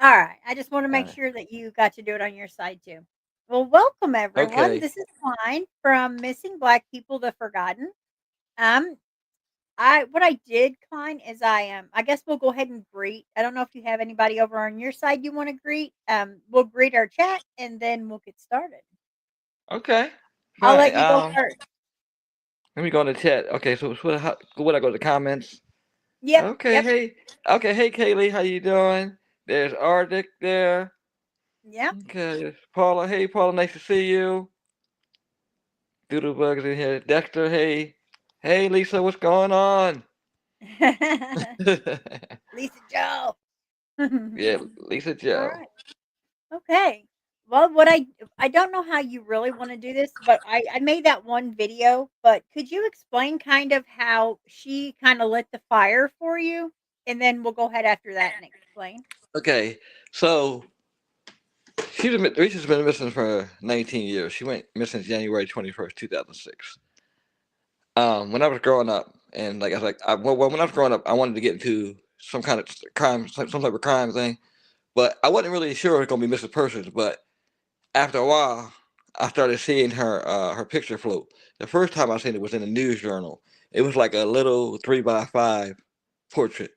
all right. I just want to make Uh, sure that you got to do it on your side too. Well, welcome everyone. okay. This is Klein from Missing Black People: The Forgotten. Um, I what I did, Klein, is I guess we'll go ahead and greet. I don't know if you have anybody over on your side you want to greet. We'll greet our chat and then we'll get started. Okay. I'll Fine. let you go first. Let me go in the chat. Okay. So what I go to the comments? Yep, Okay. yep, Hey. Okay. Hey, Kaylee. How you doing? There's Arctic there. yep. Okay. Paula. Hey, Paula. Nice to see you. Doodlebugs in here. Dexter. Hey. Hey, Lisa. What's going on? Lisa Joe. Yeah, Lisa All Joe. right. Okay. Well, what I don't know how you really want to do this, but I made that one video. But could you explain kind of how she kind of lit the fire for you, and then we'll go ahead after that and explain. Okay. So Reese's been missing for 19 years. She went missing January 21st, 2006. When I was growing up, and like I was like, when I was growing up, I wanted to get into some kind of crime, some type of crime thing, but I wasn't really sure it was gonna be missing persons. But after a while, I started seeing her picture float. The first time I seen it was in a news journal. It was like a little 3x5 portrait,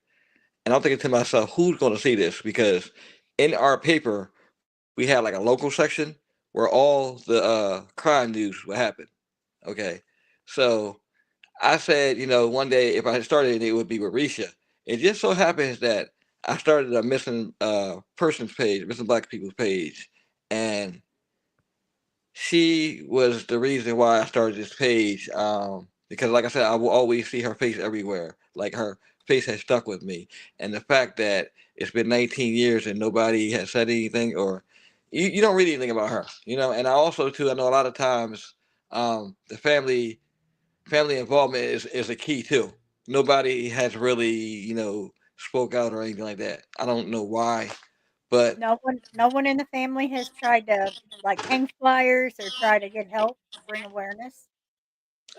and I'm thinking to myself, who's gonna see this? Because in our paper, we had like a local section where all the crime news would happen. Okay, so I said, one day if I had started it would be with Risha. It just so happens that I started a missing persons page, missing black people's page, and she was the reason why I started this page. Because, like I said, I will always see her face everywhere. Like her face has stuck with me, and the fact that it's been 19 years and nobody has said anything, or you don't read anything about her, And I also too, I know a lot of times the family involvement is a key too. Nobody has really, spoke out or anything like that. I don't know why, but No one in the family has tried to like hang flyers or try to get help, bring awareness.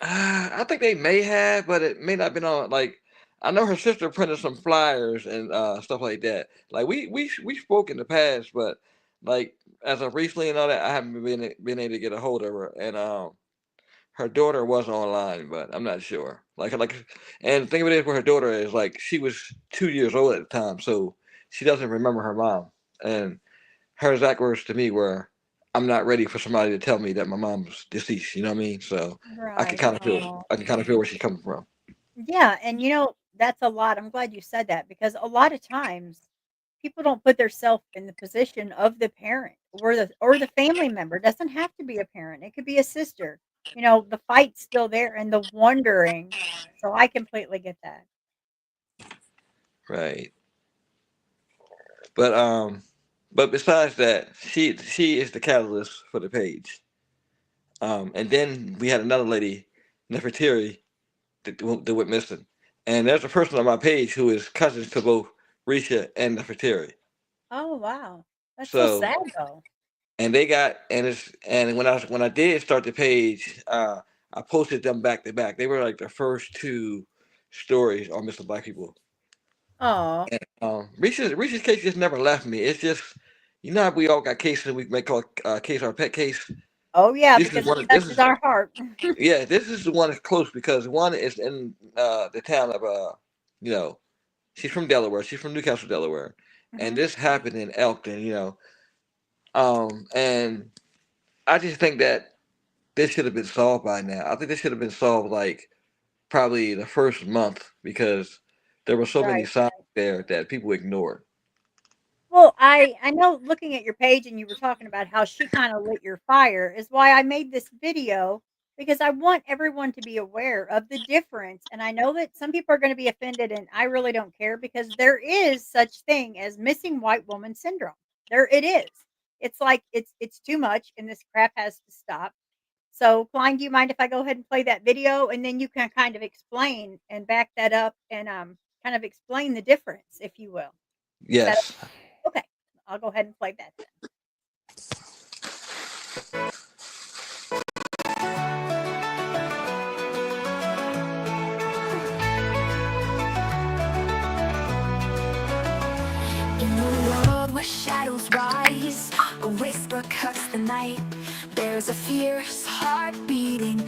I think they may have, but it may not have been on. Like, I know her sister printed some flyers and stuff like that. Like we spoke in the past, but like as of recently and all that, I haven't been able to get a hold of her. And her daughter was online, but I'm not sure. And the thing of it is, with her daughter is like she was 2 years old at the time, so she doesn't remember her mom. And her exact words to me were, "I'm not ready for somebody to tell me that my mom's deceased." You know what I mean? So Right. Oh. I can kind of feel where she's coming from. Yeah, and that's a lot. I'm glad you said that because a lot of times people don't put themselves in the position of the parent or the family member. It doesn't have to be a parent. It could be a sister. The fight's still there and the wondering. So I completely get that. Right. But but besides that, she is the catalyst for the page. And then we had another lady, Nefertiri, that went missing. And there's a person on my page who is cousins to both Risha and Nefertiri. Oh, wow. That's so So sad though. and they got and when I did start the page, I posted them back to back. They were like the first two stories on missing black people. Oh. And Risha's case just never left me. It's just how we all got cases we may call case our pet case. Oh yeah, This is because it one. This touches is our heart. Yeah. This is the one that's close because one is in the town of you know, she's from Delaware. She's from Newcastle, Delaware, and Mhm. this happened in Elkton. And I just think that this should have been solved by now. I think this should have been solved like probably the first month because there were so many Right. signs there that people ignored. Well, I know looking at your page and you were talking about how she kind of lit your fire is why I made this video because I want everyone to be aware of the difference. And I know that some people are going to be offended and I really don't care because there is such thing as missing white woman syndrome. There it is. It's like it's too much and this crap has to stop. So, Klein, do you mind if I go ahead and play that video and then you can kind of explain and back that up and kind of explain the difference, if you will? Is that Yes. okay? I'll go ahead and play that then. In the where shadows rise, a whisper cuts the night. There's a fierce heart beating.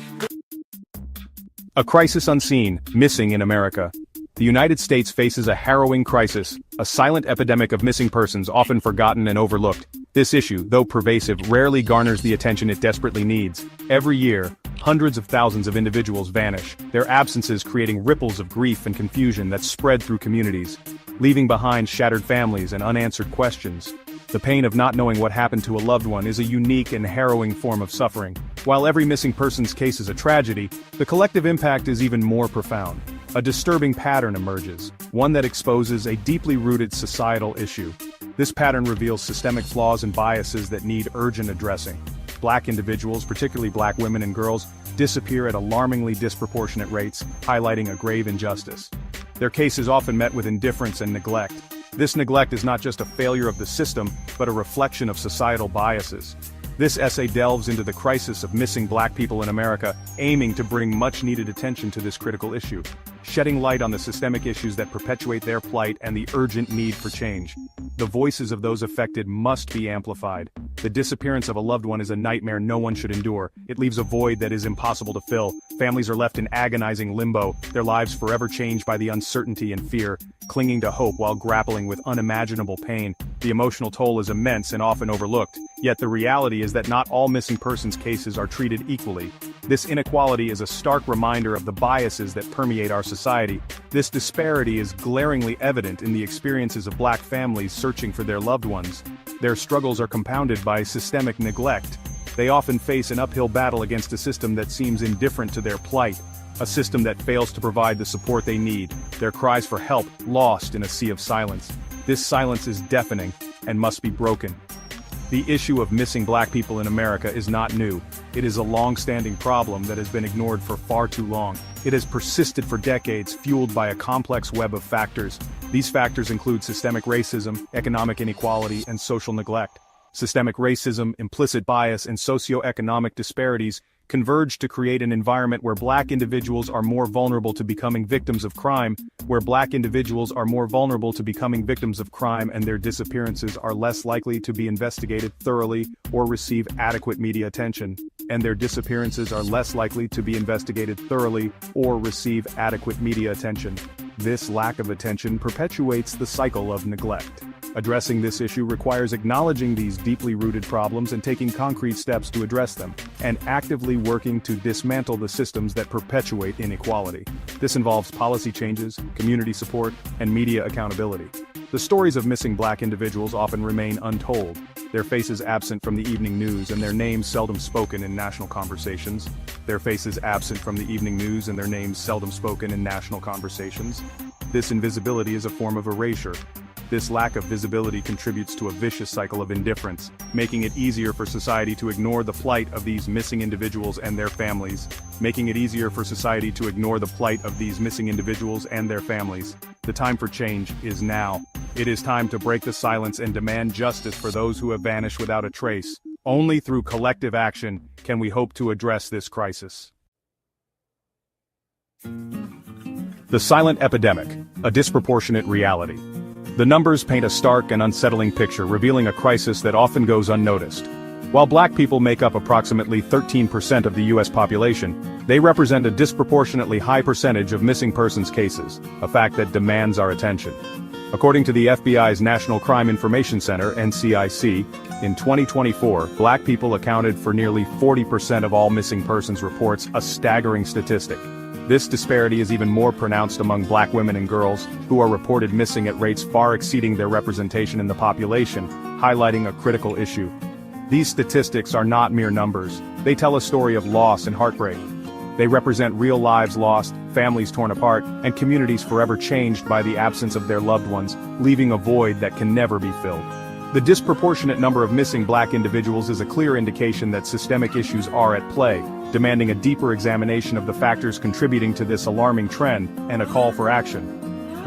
A crisis unseen, missing in America. The United States faces a harrowing crisis, a silent epidemic of missing persons often forgotten and overlooked. This issue, though pervasive, rarely garners the attention it desperately needs. Every year, hundreds of thousands of individuals vanish, their absences creating ripples of grief and confusion that spread through communities, leaving behind shattered families and unanswered questions. The pain of not knowing what happened to a loved one is a unique and harrowing form of suffering. While every missing person's case is a tragedy, the collective impact is even more profound. A disturbing pattern emerges, one that exposes a deeply rooted societal issue. This pattern reveals systemic flaws and biases that need urgent addressing. Black individuals, particularly black women and girls, disappear at alarmingly disproportionate rates, highlighting a grave injustice. Their case is often met with indifference and neglect. This neglect is not just a failure of the system, but a reflection of societal biases. This essay delves into the crisis of missing black people in America, aiming to bring much-needed attention to this critical issue, shedding light on the systemic issues that perpetuate their plight and the urgent need for change. The voices of those affected must be amplified. The disappearance of a loved one is a nightmare no one should endure. It leaves a void that is impossible to fill. Families are left in agonizing limbo, their lives forever changed by the uncertainty and fear, clinging to hope while grappling with unimaginable pain. The emotional toll is immense and often overlooked, yet the reality is that not all missing persons cases are treated equally. This inequality is a stark reminder of the biases that permeate our society. This disparity is glaringly evident in the experiences of black families searching for their loved ones. Their struggles are compounded by systemic neglect. They often face an uphill battle against a system that seems indifferent to their plight, a system that fails to provide the support they need, their cries for help lost in a sea of silence. This silence is deafening and must be broken. The issue of missing black people in America is not new. It is a long-standing problem that has been ignored for far too long. It has persisted for decades, fueled by a complex web of factors. These factors include systemic racism, economic inequality, and social neglect. Systemic racism, implicit bias, and socioeconomic disparities converge to create an environment where black individuals are more vulnerable to becoming victims of crime, and their disappearances are less likely to be investigated thoroughly or receive adequate media attention. This lack of attention perpetuates the cycle of neglect. Addressing this issue requires acknowledging these deeply rooted problems and taking concrete steps to address them, and actively working to dismantle the systems that perpetuate inequality. This involves policy changes, community support, and media accountability. The stories of missing black individuals often remain untold, their faces absent from the evening news and their names seldom spoken in national conversations. This invisibility is a form of erasure. This lack of visibility contributes to a vicious cycle of indifference, making it easier for society to ignore the plight of these missing individuals and their families. The time for change is now. It is time to break the silence and demand justice for those who have vanished without a trace. Only through collective action can we hope to address this crisis. The silent epidemic, a disproportionate reality. The numbers paint a stark and unsettling picture, revealing a crisis that often goes unnoticed. While black people make up approximately 13% of the U.S. population, they represent a disproportionately high percentage of missing persons cases, a fact that demands our attention. According to the FBI's National Crime Information Center, NCIC, in 2024, black people accounted for nearly 40% of all missing persons reports, a staggering statistic. This disparity is even more pronounced among black women and girls, who are reported missing at rates far exceeding their representation in the population, highlighting a critical issue. These statistics are not mere numbers. They tell a story of loss and heartbreak. They represent real lives lost, families torn apart, and communities forever changed by the absence of their loved ones, leaving a void that can never be filled. The disproportionate number of missing black individuals is a clear indication that systemic issues are at play, demanding a deeper examination of the factors contributing to this alarming trend, and a call for action.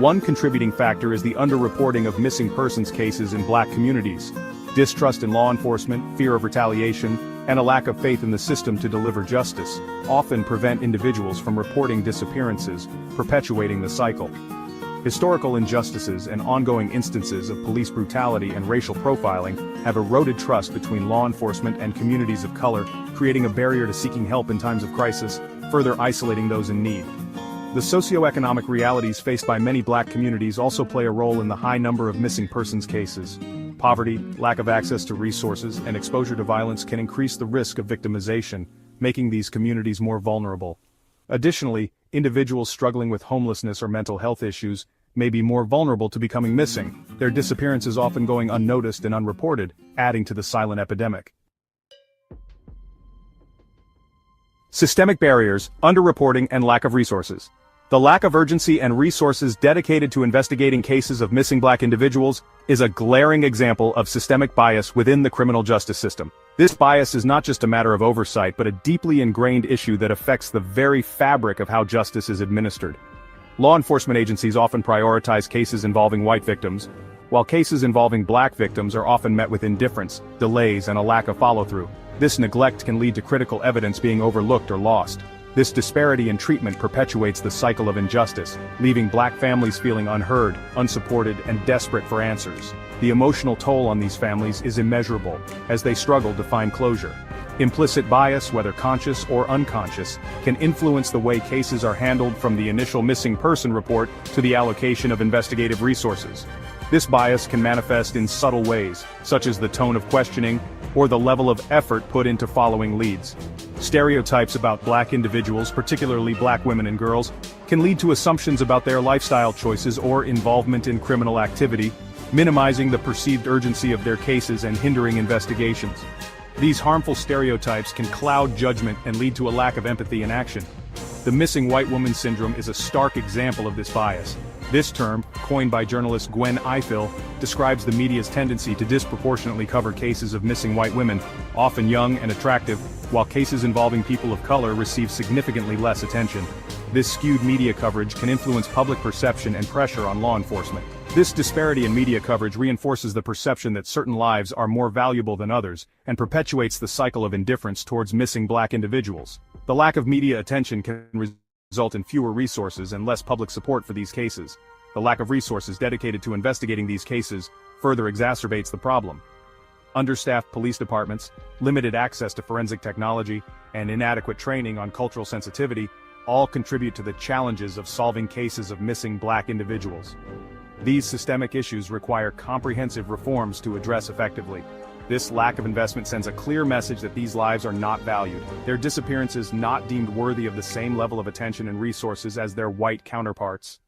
One contributing factor is the underreporting of missing persons cases in black communities. Distrust in law enforcement, fear of retaliation, and a lack of faith in the system to deliver justice often prevent individuals from reporting disappearances, perpetuating the cycle. Historical injustices and ongoing instances of police brutality and racial profiling have eroded trust between law enforcement and communities of color, creating a barrier to seeking help in times of crisis, further isolating those in need. The socioeconomic realities faced by many Black communities also play a role in the high number of missing persons cases. Poverty, lack of access to resources, and exposure to violence can increase the risk of victimization, making these communities more vulnerable. Additionally, individuals struggling with homelessness or mental health issues may be more vulnerable to becoming missing, their disappearances often going unnoticed and unreported, adding to the silent epidemic. Systemic barriers, underreporting, and lack of resources. The lack of urgency and resources dedicated to investigating cases of missing Black individuals is a glaring example of systemic bias within the criminal justice system. This bias is not just a matter of oversight but a deeply ingrained issue that affects the very fabric of how justice is administered. Law enforcement agencies often prioritize cases involving white victims, while cases involving Black victims are often met with indifference, delays, and a lack of follow-through. This neglect can lead to critical evidence being overlooked or lost. This disparity in treatment perpetuates the cycle of injustice, leaving Black families feeling unheard, unsupported, and desperate for answers. The emotional toll on these families is immeasurable, as they struggle to find closure. Implicit bias, whether conscious or unconscious, can influence the way cases are handled from the initial missing person report to the allocation of investigative resources. This bias can manifest in subtle ways, such as the tone of questioning or the level of effort put into following leads. Stereotypes about Black individuals, particularly Black women and girls, can lead to assumptions about their lifestyle choices or involvement in criminal activity, minimizing the perceived urgency of their cases and hindering investigations. These harmful stereotypes can cloud judgment and lead to a lack of empathy and action. The missing white woman syndrome is a stark example of this bias. This term, coined by journalist Gwen Ifill, describes the media's tendency to disproportionately cover cases of missing white women, often young and attractive, while cases involving people of color receive significantly less attention. This skewed media coverage can influence public perception and pressure on law enforcement. This disparity in media coverage reinforces the perception that certain lives are more valuable than others, and perpetuates the cycle of indifference towards missing Black individuals. The lack of media attention can result in fewer resources and less public support for these cases. The lack of resources dedicated to investigating these cases further exacerbates the problem. Understaffed police departments, limited access to forensic technology, and inadequate training on cultural sensitivity all contribute to the challenges of solving cases of missing Black individuals. These systemic issues require comprehensive reforms to address effectively. This lack of investment sends a clear message that these lives are not valued, their disappearances not deemed worthy of the same level of attention and resources as their white counterparts.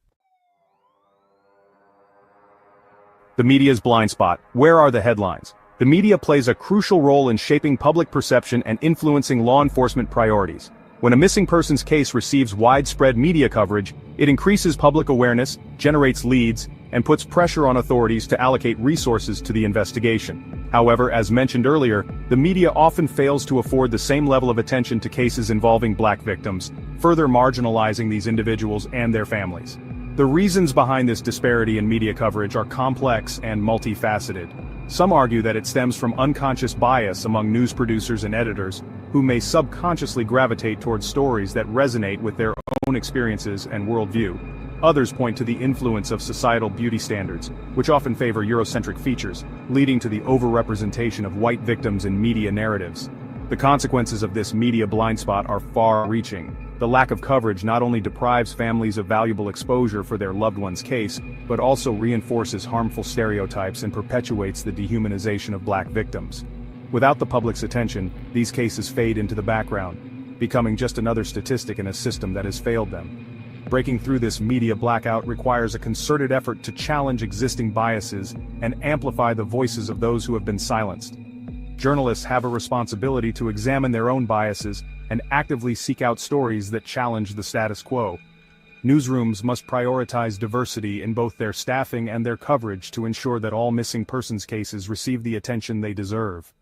The media's blind spot. Where are the headlines? The media plays a crucial role in shaping public perception and influencing law enforcement priorities. When a missing persons case receives widespread media coverage, it increases public awareness, generates leads, and puts pressure on authorities to allocate resources to the investigation. However, as mentioned earlier, the media often fails to afford the same level of attention to cases involving Black victims, further marginalizing these individuals and their families. The reasons behind this disparity in media coverage are complex and multifaceted. Some argue that it stems from unconscious bias among news producers and editors, who may subconsciously gravitate towards stories that resonate with their own experiences and worldview. Others point to the influence of societal beauty standards, which often favor Eurocentric features, leading to the overrepresentation of white victims in media narratives. The consequences of this media blind spot are far-reaching. The lack of coverage not only deprives families of valuable exposure for their loved one's case, but also reinforces harmful stereotypes and perpetuates the dehumanization of Black victims. Without the public's attention, these cases fade into the background, becoming just another statistic in a system that has failed them. Breaking through this media blackout requires a concerted effort to challenge existing biases and amplify the voices of those who have been silenced. Journalists have a responsibility to examine their own biases and actively seek out stories that challenge the status quo. Newsrooms must prioritize diversity in both their staffing and their coverage to ensure that all missing persons cases receive the attention they deserve.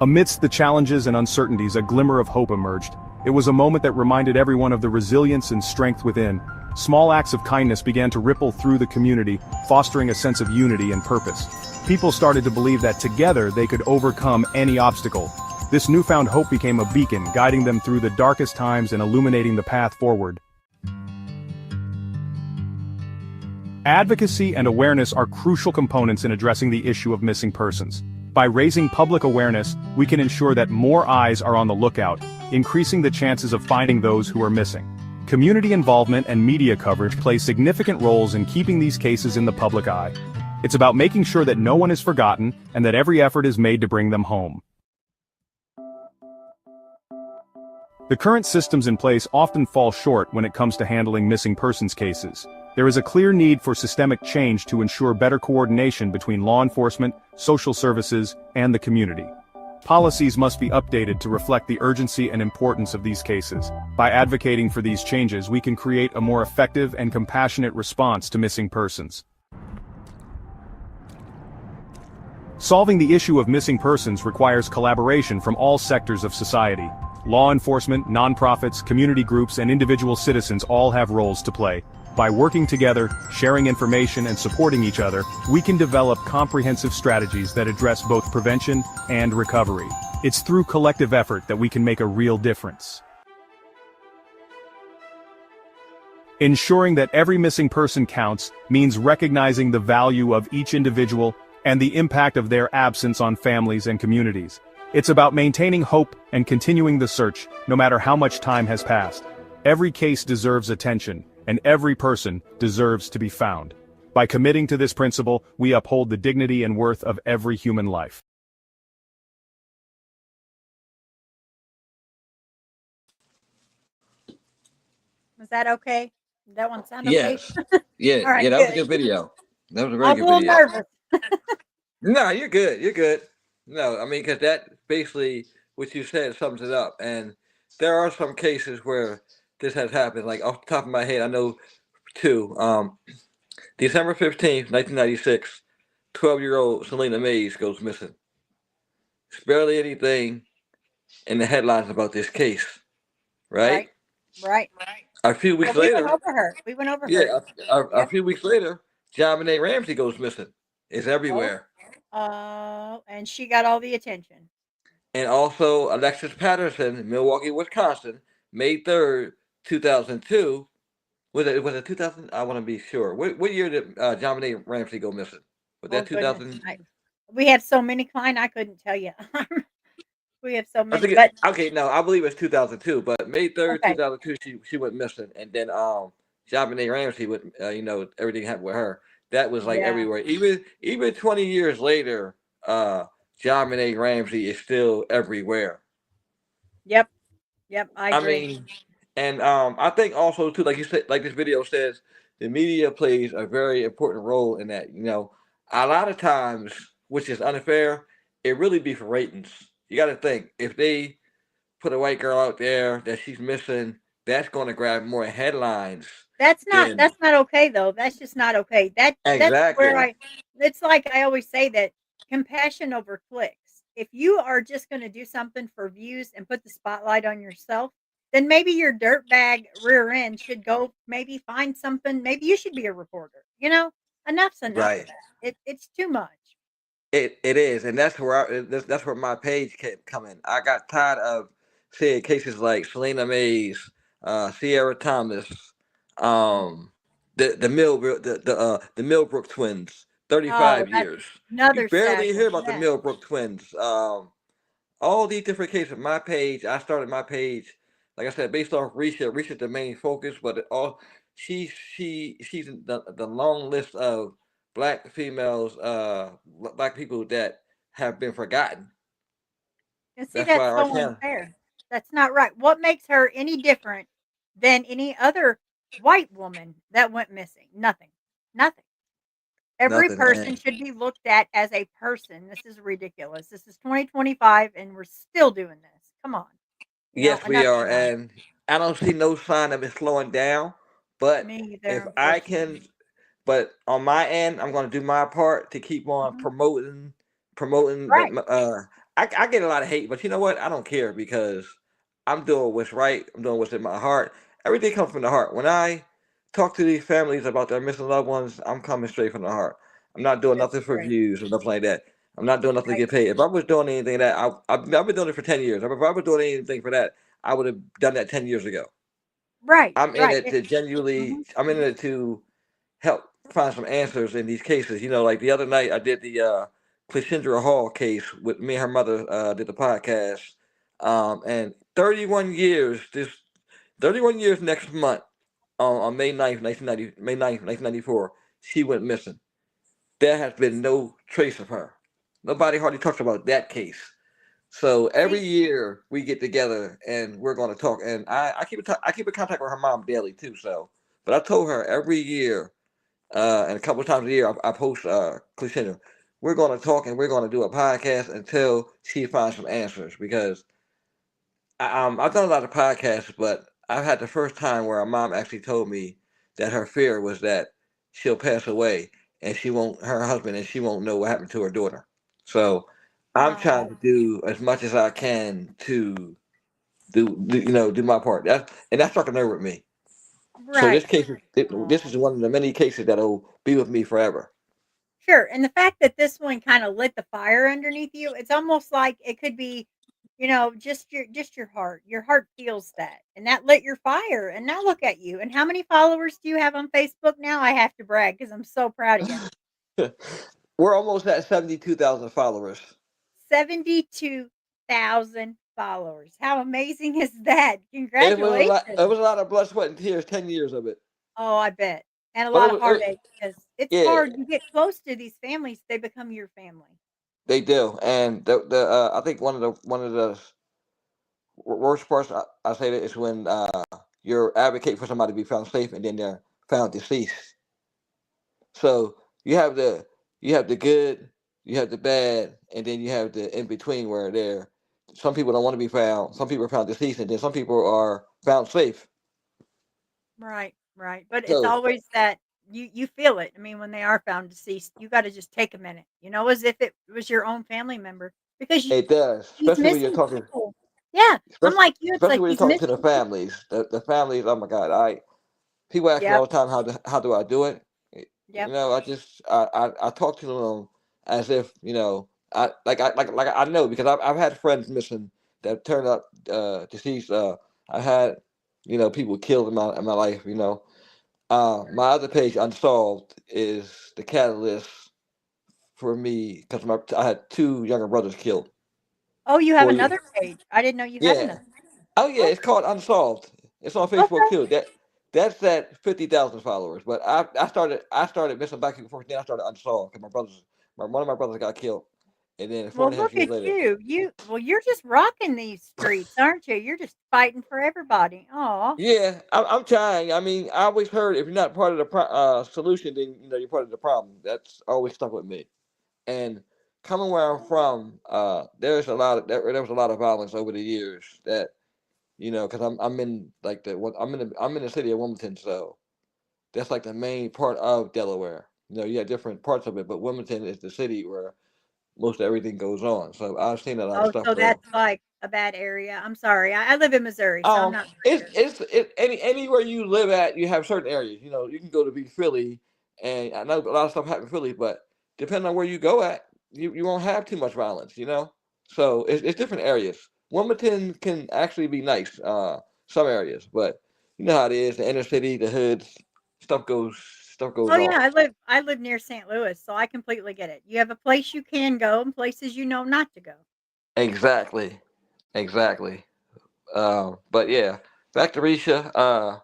Amidst the challenges and uncertainties, a glimmer of hope emerged. It was a moment that reminded everyone of the resilience and strength within. Small acts of kindness began to ripple through the community, fostering a sense of unity and purpose. People started to believe that together they could overcome any obstacle. This newfound hope became a beacon, guiding them through the darkest times and illuminating the path forward. Advocacy and awareness are crucial components in addressing the issue of missing persons. By raising public awareness, we can ensure that more eyes are on the lookout, increasing the chances of finding those who are missing. Community involvement and media coverage play significant roles in keeping these cases in the public eye. It's about making sure that no one is forgotten and that every effort is made to bring them home. The current systems in place often fall short when it comes to handling missing persons cases. There is a clear need for systemic change to ensure better coordination between law enforcement, social services, and the community. Policies must be updated to reflect the urgency and importance of these cases. By advocating for these changes, we can create a more effective and compassionate response to missing persons. Solving the issue of missing persons requires collaboration from all sectors of society. Law enforcement, nonprofits, community groups, and individual citizens all have roles to play. By working together, sharing information, and supporting each other, we can develop comprehensive strategies that address both prevention and recovery. It's through collective effort that we can make a real difference. Ensuring that every missing person counts means recognizing the value of each individual and the impact of their absence on families and communities. It's about maintaining hope and continuing the search, no matter how much time has passed. Every case deserves attention, and every person deserves to be found. By committing to this principle, we uphold the dignity and worth of every human life. Was that okay? Did that one sound okay? Yes. Yeah, All right, yeah, that was a good. good video. That was a I very was a good little video. nervous. No, you're good. You're good. No, I mean, because that basically what you said sums it up. And there are some cases where this has happened. Like off the top of my head, I know two. December 15th, 1996, 12-year-old Selena Mays goes missing. There's barely anything in the headlines about this case, right? Right, right. A few Well, weeks we went later, over her. We went over her. yeah, a Yep. few weeks later, John Benet Ramsey goes missing. It's Oh, everywhere. and she got all the attention. And also Alexis Patterson, Milwaukee, Wisconsin, May 3rd, 2002. Was it 2000? I want to be sure. What year did John Benet Ramsey go missing? Was Oh that goodness, 2000? we have so many, Klein. I couldn't tell you. We have so I many, think but okay, no, I believe it's 2002. But May 3rd, okay, 2002, she went missing, and then John Benet Ramsey with everything happened with her. That was like yeah, everywhere. Even 20 years later, John Benet Ramsey is still everywhere. yep, yep. I I agree. mean, and I think also too, like you said, like this video says, the media plays a very important role in that. A lot of times, which is unfair, it really be for ratings. You got to think if they put a white girl out there that she's missing, that's going to grab more headlines than That's not okay though. That's just not okay. That's where exactly. I it's like I always say that compassion over clicks. If you are just going to do something for views and put the spotlight on yourself, then maybe your dirtbag rear end should go maybe find something. Maybe you should be a reporter. Enough's enough of Right. that. It's too much. It is, and that's where my page kept coming. I got tired of seeing cases like Selena Mays, Sierra Thomas, um, the Millbrook twins, Oh, 35 that's years. You another sad barely one. hear about the Yes. Millbrook twins. All these different cases. My page, I started my page, like I said, based off Risha. Risha's the main focus, but she's in the long list of black females, black people that have been forgotten. And see, That's why that's our so channel. unfair. That's not right. What makes her any different than any other white woman that went missing? Nothing. Nothing. Every Nothing. person should be looked at as a person. This is ridiculous. This is 2025 and we're still doing this. Come on. Yes, we Enough's are, enough. and I don't see no sign of it slowing down. But Me either, if I can, unfortunately. but on my end, I'm going to do my part to keep on Mhm. promoting Right. the. I get a lot of hate, but you know what? I don't care because I'm doing what's right. I'm doing what's in my heart. Everything comes from the heart. When I talk to these families about their missing loved ones, I'm coming straight from the heart. I'm not doing That's nothing for great. views or nothing like that. I'm not doing nothing to Right. get paid. If I was doing anything that I've been doing it for 10 years. If I was doing anything for that, I would have done that 10 years ago. Right. I'm in Right. it to genuinely. Mhm, I'm in mhm. it to help find some answers in these cases. Like the other night I did the Clishendra Hall case with me and her mother did the podcast. And 31 years, this 31 years next month, on May 9th, 1994, she went missing. There has been no trace of her. Nobody hardly talks about that case. So every See, year we get together and we're going to talk. And I I keep in contact with her mom daily too. So, but I told her every year, and a couple of times a year, I post Clichenna. We're going to talk and we're going to do a podcast until she finds some answers, because I've done a lot of podcasts, but I've had the first time where a mom actually told me that her fear was that she'll pass away and her husband, and she won't know what happened to her daughter. So I'm trying oh, to do as much as I can to do my part. That struck a nerve with me. So right. this Oh. is one of the many cases that'll be with me forever. Sure, and the fact that this one kinda lit the fire underneath you, it's almost like it could be, just your heart. Your heart feels that, and that lit your fire, and now look at you, and how many followers do you have on Facebook now? I have to brag because 'cause I'm so proud of you. We're almost at 72,000 followers. 72,000 followers. How amazing is that? It was a lot. It Congratulations. was a lot of blood, sweat, and tears. 10 years of it, Oh, I bet, and a but lot of heartache because it's yeah, hard. You get close to these families, they become your family. they do. And I think one of the worst parts I say that is when you're advocating for somebody to be found safe and then they're found deceased. So you have the good, you have the bad, and then you have the in between where they're some people don't want to be found, some people are found deceased, and then some people are found safe. Right, right, but it's So always that you feel it. I mean, when they are found deceased, you gotta just take a minute, as if it was your own family member because you it does, these especially when you're missing talking, people. Yeah, I'm especially like you, it's especially like when you're these talking to the missing people. families. The families, oh my God, people ask me Yep, all the time how do I do it. yep. I just I talk to them as if I know, because I've had friends missing that turned up deceased. I had people killed in my life. My other page, Unsolved, is the catalyst for me because I had two younger brothers killed. Oh, you have 4 years. another page. I didn't know you had Yeah. another. Oh yeah, Okay, it's called Unsolved. It's on Facebook okay. too. That's at 50,000 followers. But I started missing back and forth. Then I started Unsolved because one of my brothers got killed, and then four Well, and a half look years at later. you. You're just rocking these streets, aren't you? You're just fighting for everybody. Aw. Yeah, I'm trying. I mean, I always heard if you're not part of the solution, then you're part of the problem. That's always stuck with me. And coming where I'm from, there was a lot of violence over the years that because I'm in like I'm in the city of Wilmington, so that's like the main part of Delaware. You have different parts of it, but Wilmington is the city where most everything goes on. So I've seen a lot of Oh, stuff so go. that's like a bad area. I'm sorry. I live in Missouri, so I'm not very sure. Anywhere you live at, you have certain areas. You can go to be Philly, and I know a lot of stuff happens in Philly, but depending on where you go at, you won't have too much violence. So it's different areas. Wilmington can actually be nice, some areas, but you know how it is. The inner city, the hoods, stuff goes stuff goes Oh, yeah, on. I live near St. Louis, so I completely get it. You have a place you can go and places you know not to go. Exactly, exactly. But yeah, back to Risha.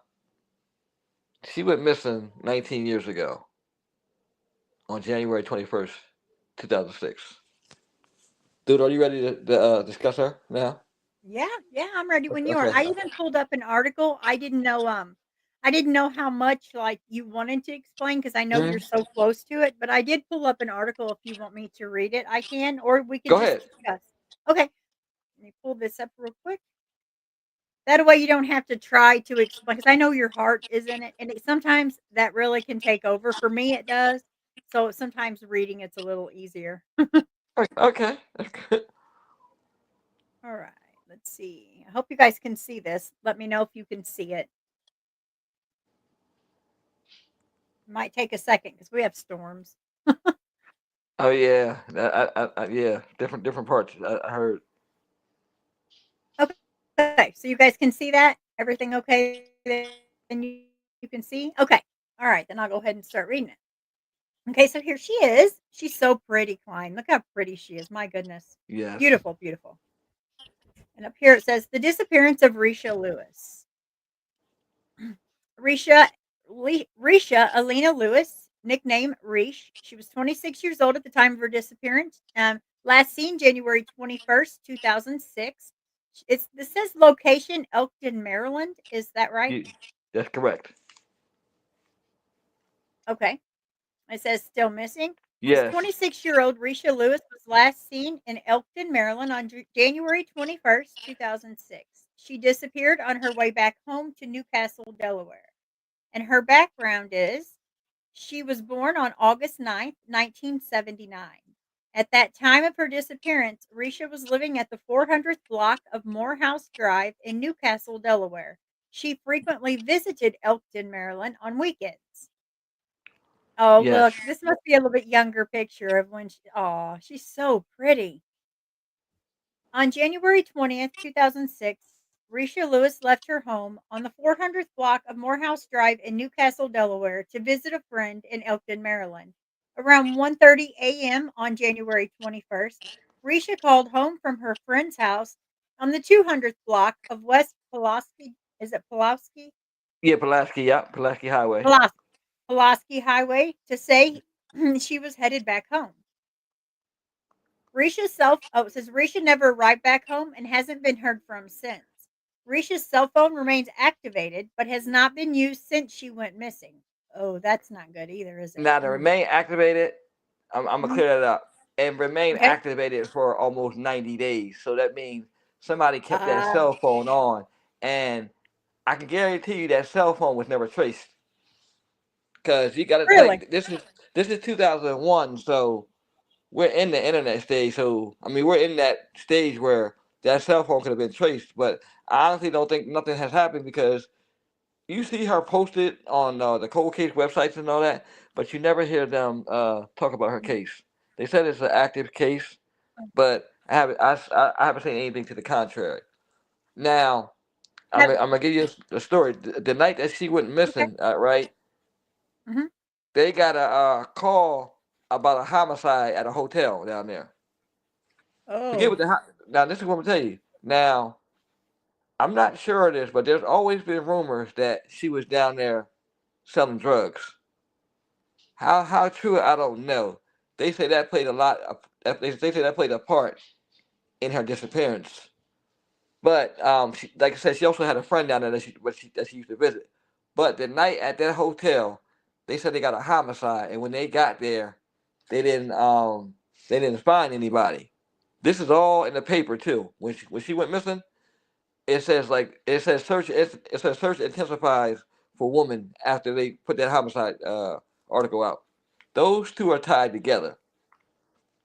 She went missing 19 years ago on January 21st, 2006. Dude, are you ready to discuss her now? Yeah, yeah, I'm ready when you are. Okay. I even pulled up an article. I didn't know how much, like, you wanted to explain because I know you're Mhm. so close to it, but I did pull up an article. If you want me to read it, I can, or we can Go just ahead. discuss. Okay, let me pull this up real quick. That way you don't have to try to explain, because I know your heart is in it, and sometimes that really can take over. For me, it does. So sometimes reading it's a little easier. Okay. That's good. All right, let's see. I hope you guys can see this. Let me know if you can see it. Might take a second because we have storms. Oh yeah. Yeah. Different parts. I heard. Okay, so you guys can see that? Everything okay? Then you can see? Okay. All right, then I'll go ahead and start reading it. Okay, so here she is. She's so pretty, Klein. Look how pretty she is. My goodness. Yes. Beautiful, beautiful. And up here it says the disappearance of Risha Lewis. Risha Risha Alina Lewis, nickname Rish. She was 26 years old at the time of her disappearance. Last seen January 21st, 2006. This says location Elkton, Maryland. Is that right? You, that's correct. Okay. It says still missing. It says Yes. 26-year-old Risha Lewis was last seen in Elkton, Maryland on January 21st, 2006. She disappeared on her way back home to Newcastle, Delaware. And her background is she was born on August 9th, 1979. At that time of her disappearance, Risha was living at the 400th block of Morehouse Drive in Newcastle, Delaware. She frequently visited Elkton, Maryland on weekends. Oh, Yes. look, this must be a little bit younger picture of when she's so pretty. On January 20th, 2006, Risha Lewis left her home on the 400th block of Morehouse Drive in Newcastle, Delaware to visit a friend in Elkton, Maryland. Around 1:30 a.m. on January 21st, Risha called home from her friend's house on the 200th block of West Pulaski. Is it Pulaski? Yeah, Pulaski. Yeah, Pulaski Highway. Pulaski. Pulaski Highway to say she was headed back home. It says Risha never arrived back home and hasn't been heard from since. Risha's cell phone remains activated, but has not been used since she went missing. Oh, that's not good either, is it? Now to remain activated, I'm gonna Mhm. clear that up. And remain Okay. activated for almost 90 days. So that means somebody kept that Uh, cell phone on, and I can guarantee you that cell phone was never traced. Cause you got to really? think this is 2001, so we're in the internet stage. So I mean, we're in that stage where that cell phone could have been traced. But I honestly don't think nothing has happened because you see her posted on the cold case websites and all that, but you never hear them talk about her case. They said it's an active case, but I haven't seen anything to the contrary. Now No. I'm gonna give you a story. The night that she went Okay. missing, right? Hmm. They got a call about a homicide at a hotel down there. Forget Oh, what now. This is what I'm gonna tell you. Now I'm not sure of this, but there's always been rumors that she was down there selling drugs. How true I don't know. They say that played a lot. They say that played a part in her disappearance. But like I said, she also had a friend down there that she used to visit. But the night at that hotel, they said they got a homicide, and when they got there, they didn't um they didn't find anybody. This is all in the paper too. When she went missing, it says search intensifies for woman after they put that homicide article out. Those two are tied together,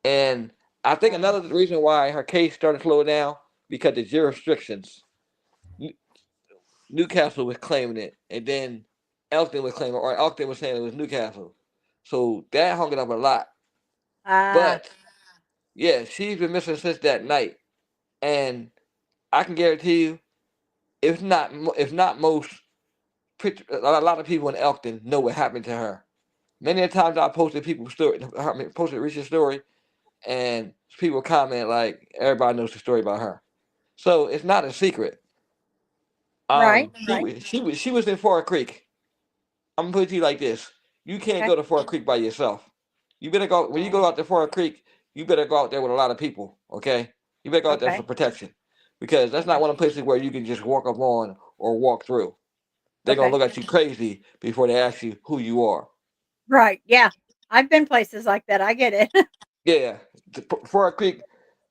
and I think wow. another reason why her case started to slow down because the jurisdictions. Newcastle was claiming it, and then Elkton was claiming, or Elkton was saying it was Newcastle. So that hung it up a lot. Ah, But yeah, she's been missing since that night, and I can guarantee you, if not most, a lot of people in Elkton know what happened to her. Many of the times I posted people's story, I mean, posted Risha's story, and people comment like everybody knows the story about her. So it's not a secret. right, right. She was in Forest Creek. I'm gonna put it to you like this: you can't Okay. go to Forest Creek by yourself. You better go when you go Oh, out to Forest Creek. You better go out there with a lot of people. Okay, you better go out there for okay. protection because that's not Okay. one of the places where you can just walk up on or walk through. They're gonna Okay. look at you crazy before they ask you who you are. Right. Yeah. I've been places like that. I get it. Yeah, Forest Creek.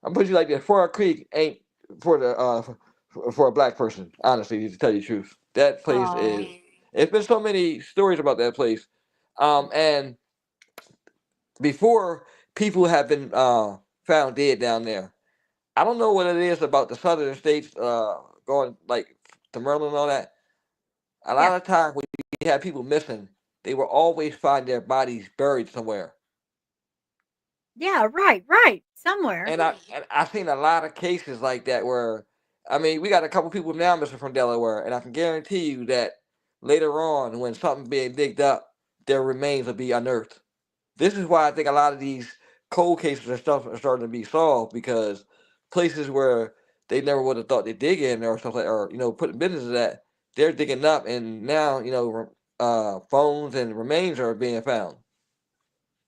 I'm putting you like this: Forest Creek ain't for the for a black person. Honestly, to tell you the truth, that place Oh, is. It's been so many stories about that place, and before people have been found dead down there. I don't know what it is about the southern states going like to Maryland and all that. A yeah. lot of times when you have people missing, they will always find their bodies buried somewhere. Yeah. Right. Right. Somewhere. And I've seen a lot of cases like that where I mean we got a couple people now missing from Delaware, and I can guarantee you that later on when something's being digged up, their remains will be unearthed This is why I think a lot of these cold cases and stuff are starting to be solved because places where they never would have thought they'd dig in or stuff like, or putting businesses at, they're digging up, and now phones and remains are being found,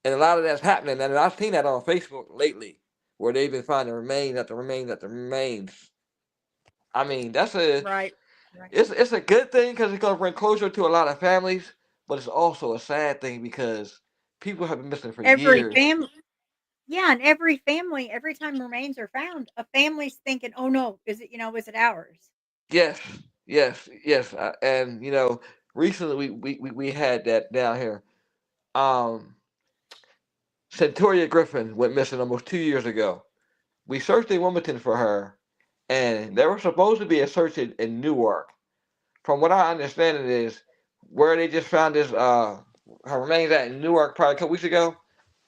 and a lot of that's happening, and I've seen that on Facebook lately, where they've been finding remains after remains after remains. I mean, Right. Right. it's a good thing because it's gonna bring closure to a lot of families, but it's also a sad thing because people have been missing for Every years. family, yeah, and every family, every time remains are found, a family's thinking, "Oh no, is it ours?" Yes, yes, yes, and recently we had that down here. Um, Centoria Griffin went missing almost 2 years ago. We searched in Wilmington for her, and there was supposed to be a search in Newark. From what I understand, it is where they just found this her remains at in Newark probably a couple weeks ago.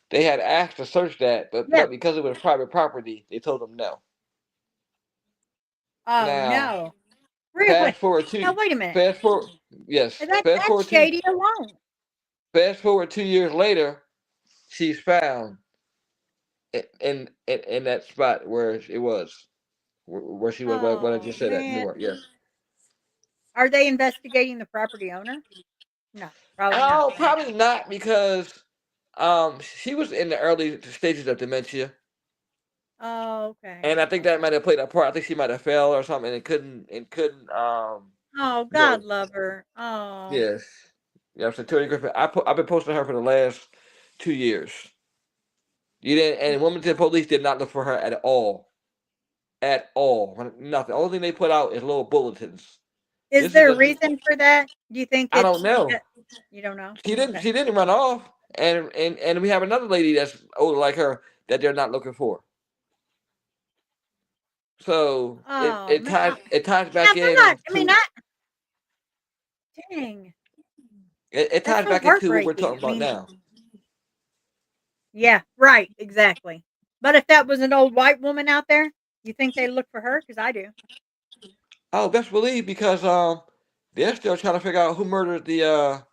They had asked to search that, but Yeah. because it was private property, they told them no. Oh Now, no. Really? fast forward Now two, wait a minute. fast forward, yes, fast That's forward two, shady alone. fast forward 2 years later, she's found in that spot where it was, where she was. What I Oh just said at man. Newark. Yes. Are they investigating the property owner? No, probably not, Oh, right? probably not because she was in the early stages of dementia, Oh, okay. and I think that Okay. might have played a part. I think she might have fell or something and couldn't. Oh, You know, God love her. Oh. yes. Yeah, so Terry Griffin. I've been posting her for the last 2 years. You didn't, and Wilmington police did not look for her at all. At all. Nothing. The only thing they put out is little bulletins. Is This is there a a. reason for that? Do you think I don't it's know. because you don't know? She didn't. Okay. She didn't run off, and we have another lady that's older like her that they're not looking for. So it Oh, it man. ties it ties Now back they're in not I mean, to dang. it That's ties so back into what we're heartbreaking. talking I about mean, now. yeah, right, exactly. But if that was an old white woman out there, you think they look for her? Because I do. Oh, best believe because they're still trying to figure out who murdered the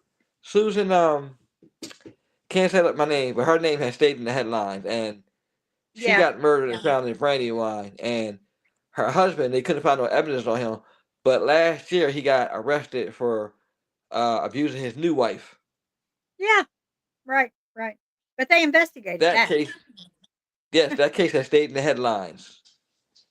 Susan can't say like my name, but her name has stayed in the headlines, and she Yeah. got murdered and Yeah. found in Brandywine, and her husband they couldn't find no evidence on him, but last year he got arrested for abusing his new wife. Yeah. Right. Right. But they investigated That that. case, yes, that case has stayed in the headlines.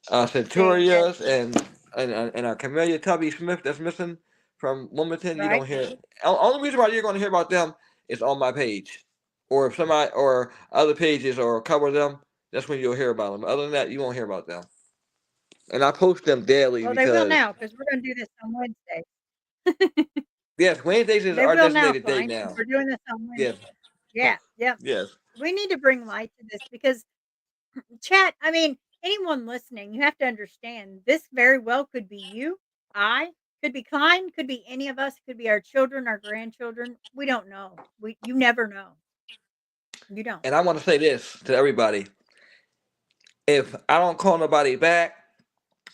See, and Centurias and Camellia Tubby Smith that's missing from Wilmington. You right. don't hear. Only reason why you're going to hear about them is on my page, or if somebody or other pages or cover them. That's when you'll hear about them. Other than that, you won't hear about them. And I post them daily Well, they will because now because we're gonna do this on Wednesday. yes, Wednesdays is They our will now, designated day Klein, because now. we're doing this on Yes, Wednesday. Yeah, yeah. yes. We need to bring light to this because chat, I mean, anyone listening, you have to understand this very well could be you, I, could be Klein, could be any of us, could be our children, our grandchildren. We don't know. You never know. You don't. And I want to say this to everybody: if I don't call nobody back,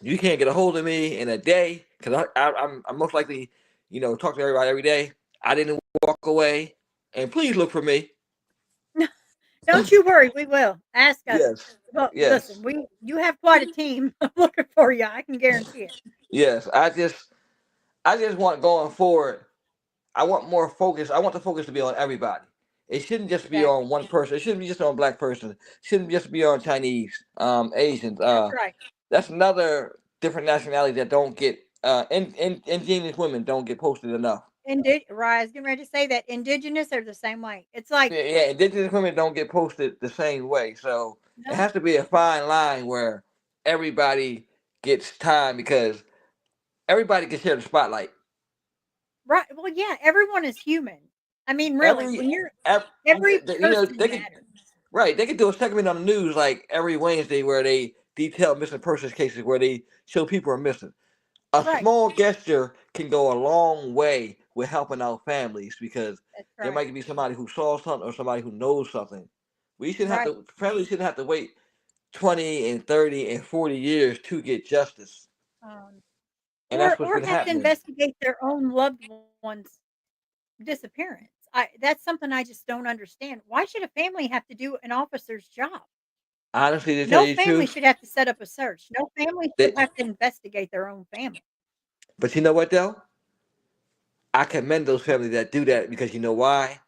you can't get a hold of me in a day because I'm most likely, talk to everybody every day. I didn't walk away, and please look for me. Don't you worry, we will. Ask us. Yes, Well, listen, yes, we you have quite a team looking for you. I can guarantee it. yes. I just want going forward. I want more focus. I want the focus to be on everybody. It shouldn't just be on Exactly. one person. It shouldn't be just on black person. It shouldn't just be on Chinese, Asians. That's right. That's another different nationality that don't get indigenous women don't get posted enough. Right, I was getting ready to say that indigenous are the same way. It's like, Yeah, yeah, indigenous women don't get posted the same way. So it no, has to be a fine line where everybody gets time because everybody can share the spotlight. right. Well, yeah, everyone is human. I mean, really, Every, when you're every every they person could matters. right. They could do a segment on the news like every Wednesday where they detail missing persons cases where they show people are missing. A Right. small gesture can go a long way with helping out families because That's there right. might be somebody who saw something or somebody who knows something. We shouldn't have Right. to families shouldn't have to wait 20 and 30 and 40 years to get justice. Um, And that's what's or been have to happening. investigate their own loved ones' disappearance. that's something I just don't understand. Why should a family have to do an officer's job? Honestly, to tell No you the family truth, should have to set up a search. No family should that, have to investigate their own family. but you know what though? I commend those families that do that because you know why?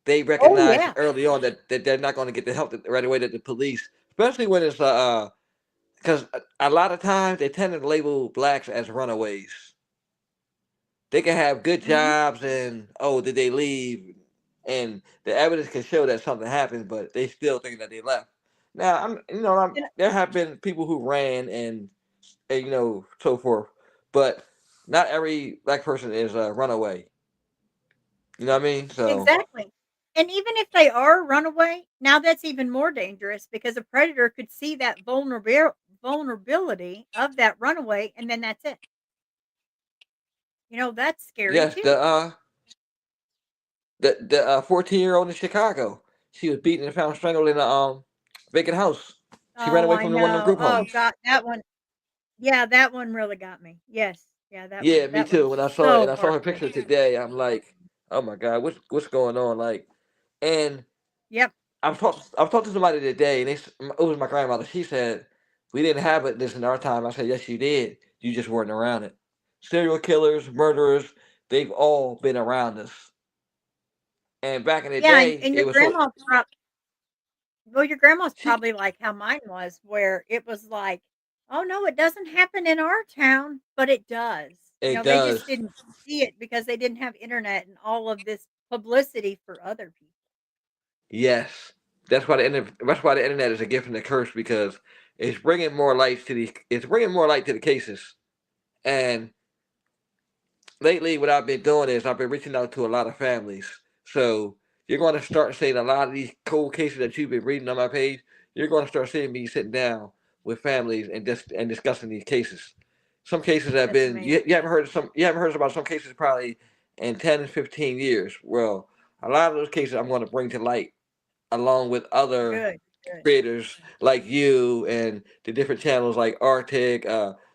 They Oh, recognize yeah. early on that they're not going to get the help right away that the police, especially when it's because a lot of times they tend to label blacks as runaways. They can have good Mhm. jobs and oh, did they leave? And the evidence can show that something happened, but they still think that they left. Now, And there have been people who ran and so forth, but not every black person is a runaway. You know what I mean? So exactly. And even if they are a runaway, now that's even more dangerous because a predator could see that vulnerability of that runaway, and then that's it. That's scary yes, too. the 14-year-old in Chicago, she was beaten and found strangled in a vacant house. She ran Oh, away I from the one of the know. group Oh homes. god, that one. Yeah, that one really got me. Yes. Yeah, that one Yeah, me that too. one's When I saw it and so I saw her picture heartbreaking. today, I'm like, oh my god, what's going on? Like, and Yep. I've talked to somebody today, and it was my grandmother. She said we didn't have it this in our time. I said yes, you did. You just weren't around it. Serial killers, murderers, they've all been around us. And back in the Yeah, and, day, and it your was so grandma well, your grandma's she. probably like how mine was, where it was like, "Oh, no, it doesn't happen in our town," but it does. It They does. just didn't see it because they didn't have internet and all of this publicity for other people. Yes, that's why the internet is a gift and a curse because it's bringing more light to the cases. And lately, what I've been doing is I've been reaching out to a lot of families. So you're going to start seeing a lot of these cold cases that you've been reading on my page. You're going to start seeing me sitting down with families and discussing these cases. Some cases have That's been amazing. you haven't heard about some cases probably in 10 and 15 years. Well, a lot of those cases I'm going to bring to light along with other Good, good. creators like you and the different channels like Arctic.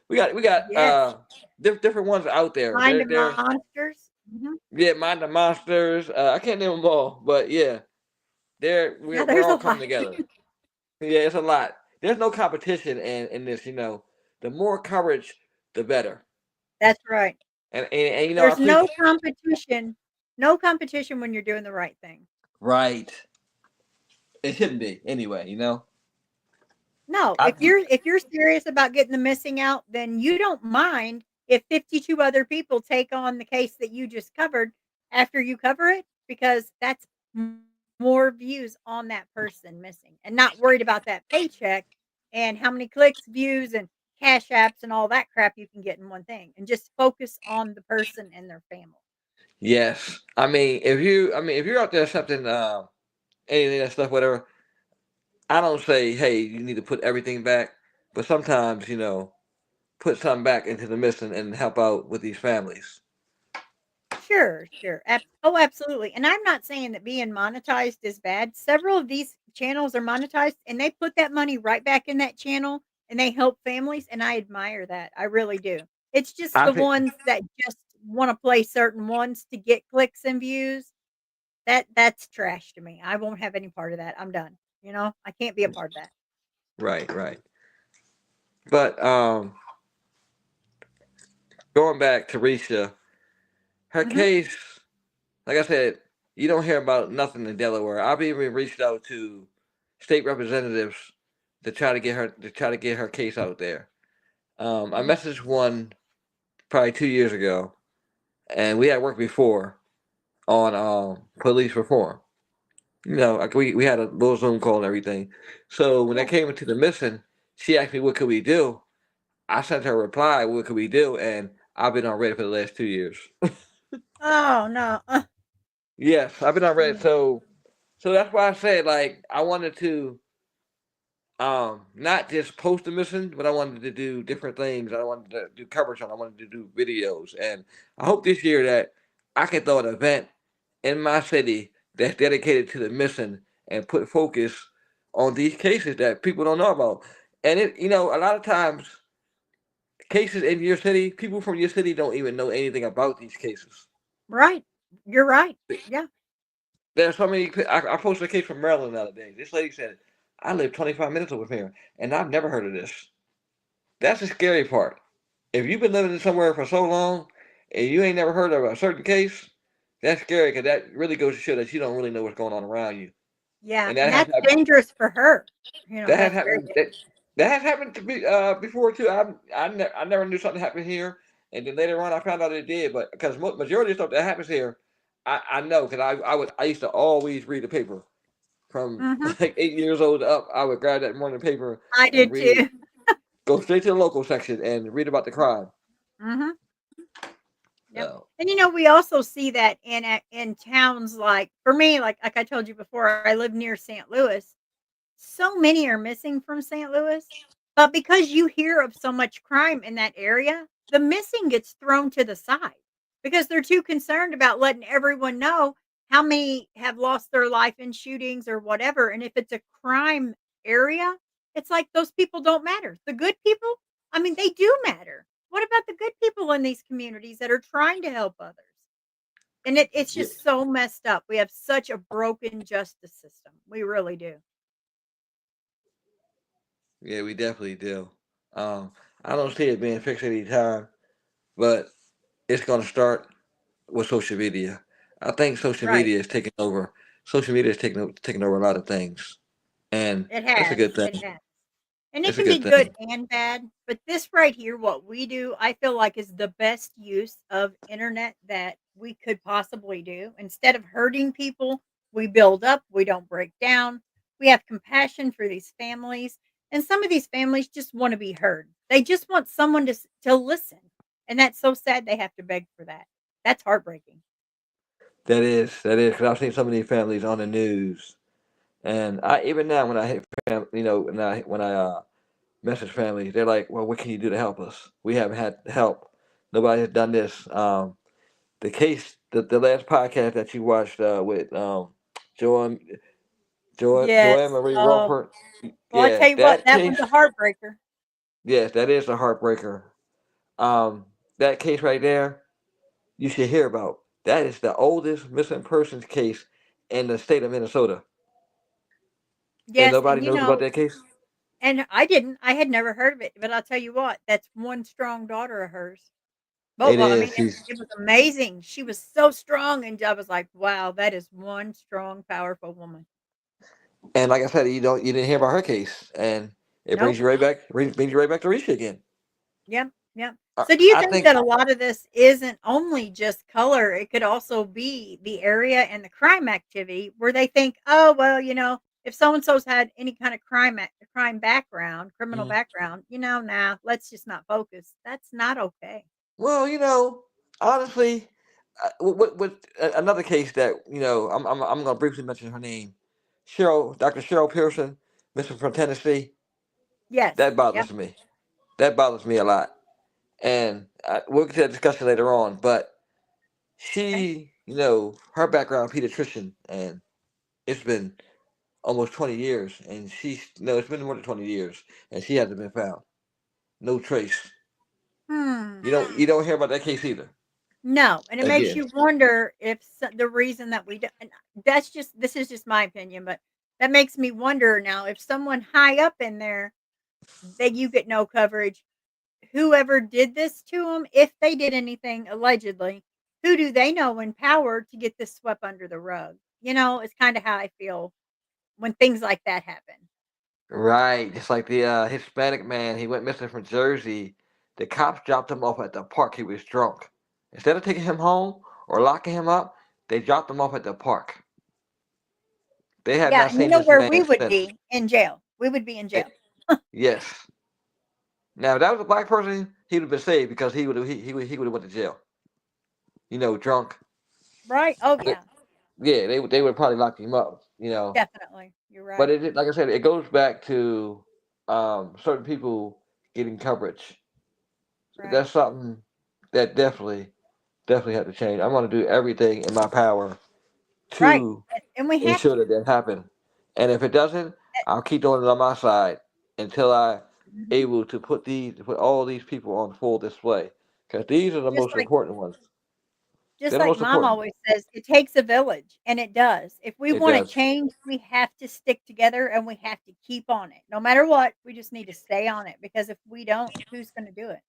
We got Yes. different ones out there. Mind They're of they're Monsters. Mhm. yeah, Mind the Monsters. I can't name them all, but yeah, they're Yeah, we're there's all a coming lot. together. Yeah, it's a lot. There's no competition in this. The more coverage, the better. That's right. And I There's appreciate no competition when you're doing the right thing. right. It shouldn't be anyway. No, I if you're serious about getting the missing out, then you don't mind if 52 other people take on the case that you just covered after you cover it, because that's more views on that person missing and not worried about that paycheck and how many clicks, views, and cash apps and all that crap you can get in one thing, and just focus on the person and their family. yes. I mean if you're out there accepting anything that stuff whatever, I don't say, hey, you need to put everything back, but sometimes, put something back into the mission and help out with these families. Sure, sure. Oh, absolutely. And I'm not saying that being monetized is bad. Several of these channels are monetized and they put that money right back in that channel and they help families. And I admire that. I really do. It's just I the think ones that just want to play certain ones to get clicks and views. That's trash to me. I won't have any part of that. I'm done. I can't be a part of that. right, right. But going back to Risha, her Hmm. case, like I said, you don't hear about nothing in Delaware. I've even reached out to state representatives to try to get her case out there. I Hmm. messaged one probably 2 years ago, and we had worked before on police reform. Like we had a little Zoom call and everything. So when I Yeah. came into the mission, she asked me what could we do. I sent her a reply, what could we do? And I've been on Reddit for the last 2 years. Oh no. Yes, I've been on Reddit. Mm. So that's why I said like I wanted to not just post a mission, but I wanted to do different things. I wanted to do coverage on. I wanted to do videos, and I hope this year that I can throw an event in my city that's dedicated to the mission and put focus on these cases that people don't know about. And a lot of times cases in your city, people from your city don't even know anything about these cases. Right. You're right. Yeah. There's so many. I posted a case from Maryland the other day. This lady said, "I live 25 minutes away from here, and I've never heard of this." That's the scary part. If you've been living somewhere for so long and you ain't never heard of a certain case, that's scary because that really goes to show that you don't really know what's going on around you. Yeah, And and that has that's happened. dangerous for her. That has That's very happened. That has happened to me before too. I never knew something happened here, and then later on I found out it did. But because majority of stuff that happens here, I know because I used to always read the paper from mhm. like 8 years old up. I would grab that morning paper I and did read. too. Go straight to the local section and read about the crime. Mhm. Yep. So And we also see that in towns like for me, like I told you before, I live near St. Louis. So many are missing from St. Louis, but because you hear of so much crime in that area, the missing gets thrown to the side because they're too concerned about letting everyone know how many have lost their life in shootings or whatever. And if it's a crime area, it's like those people don't matter. The good people, I mean, they do matter. What about the good people in these communities that are trying to help others? And it's yeah, just so messed up. We have such a broken justice system. We really do. yeah, we definitely do. Um, I don't see it being fixed anytime, but it's gonna start with social media. I think social Right. media is taking over. Social media is taking over a lot of things, and It it's a has, good thing. it has. And it It's a can be good good thing. and bad, but this right here, what we do, I feel like is the best use of internet that we could possibly do. Instead of hurting people, we build up, we don't break down. We have compassion for these families, and some of these families just want to be heard. They just want someone to listen. And that's so sad they have to beg for that. That's heartbreaking. That is because I've seen so many families on the news, and I even now when I hit when I message families, they're like, "Well, what can you do to help us? We haven't had help. Nobody has done this." The case, the last podcast that you watched with Joanne Joanne Yes. Marie Oh, Rumford, well, I yeah, tell you what, that that was case, a heartbreaker. yes, that is a heartbreaker. That case right there, you should hear about. That is the oldest missing persons case in the state of Minnesota, and Yes, nobody knows about that case. and I didn't. I had never heard of it, but I'll tell you what, that's one strong daughter of hers. But It well, I is. mean, She's it was amazing. She was so strong, and I was like, "Wow, that is one strong, powerful woman." and like I said, you didn't hear about her case, and it Nope. brings you right back to Risha again. Yep, yep. I, So do you I think think that a lot of this isn't only just color, it could also be the area and the crime activity where they think, "Oh, well, if so and so's had any kind of crime background, criminal Mhm. background, nah, let's just not focus." That's not okay. Well, honestly, another case that I'm going to briefly mention her name, Dr. Cheryl Pearson, missing from Tennessee. Yes. That Yep. bothers me. That bothers me a lot, and we'll get to that discussion later on. But Okay. she, her background, pediatrician, and it's been almost 20 years, and she's no, it's been more than 20 years, and she hasn't been found. No trace. Hmm. You don't hear about that case either. No, and it makes Again. you wonder if the reason that we do and this is just my opinion, but that makes me wonder now if someone high up in there that you get no coverage, whoever did this to them, if they did anything allegedly, who do they know in power to get this swept under the rug? It's kind of how I feel when things like that happen. Right, just like the Hispanic man, he went missing from Jersey. The cops dropped him off at the park. He was drunk. Instead of taking him home or locking him up, they dropped him off at the park. They have Yeah, not and you seen know this where we man would since. be in jail. We would be in Eh, jail. yes. Now, if that was a black person, he would have been saved because he would have went to jail. Drunk. Right? Oh They- yeah, yeah, they would probably lock him up. definitely. You're But right. like I said, it goes back to certain people getting coverage. Right. That's something that definitely have to change. I'm going to do everything in my power Right. to And we have ensure to. that happen. And if it doesn't, I'll keep doing it on my side until I Mhm. able to put all these people on full display because these are the Just most like important ones. just They're the like most mom important. always says, it takes a village, and it does. If we It wanna does. change, we have to stick together and we have to keep on it. No matter what, we just need to stay on it because if we don't, who's gonna do it?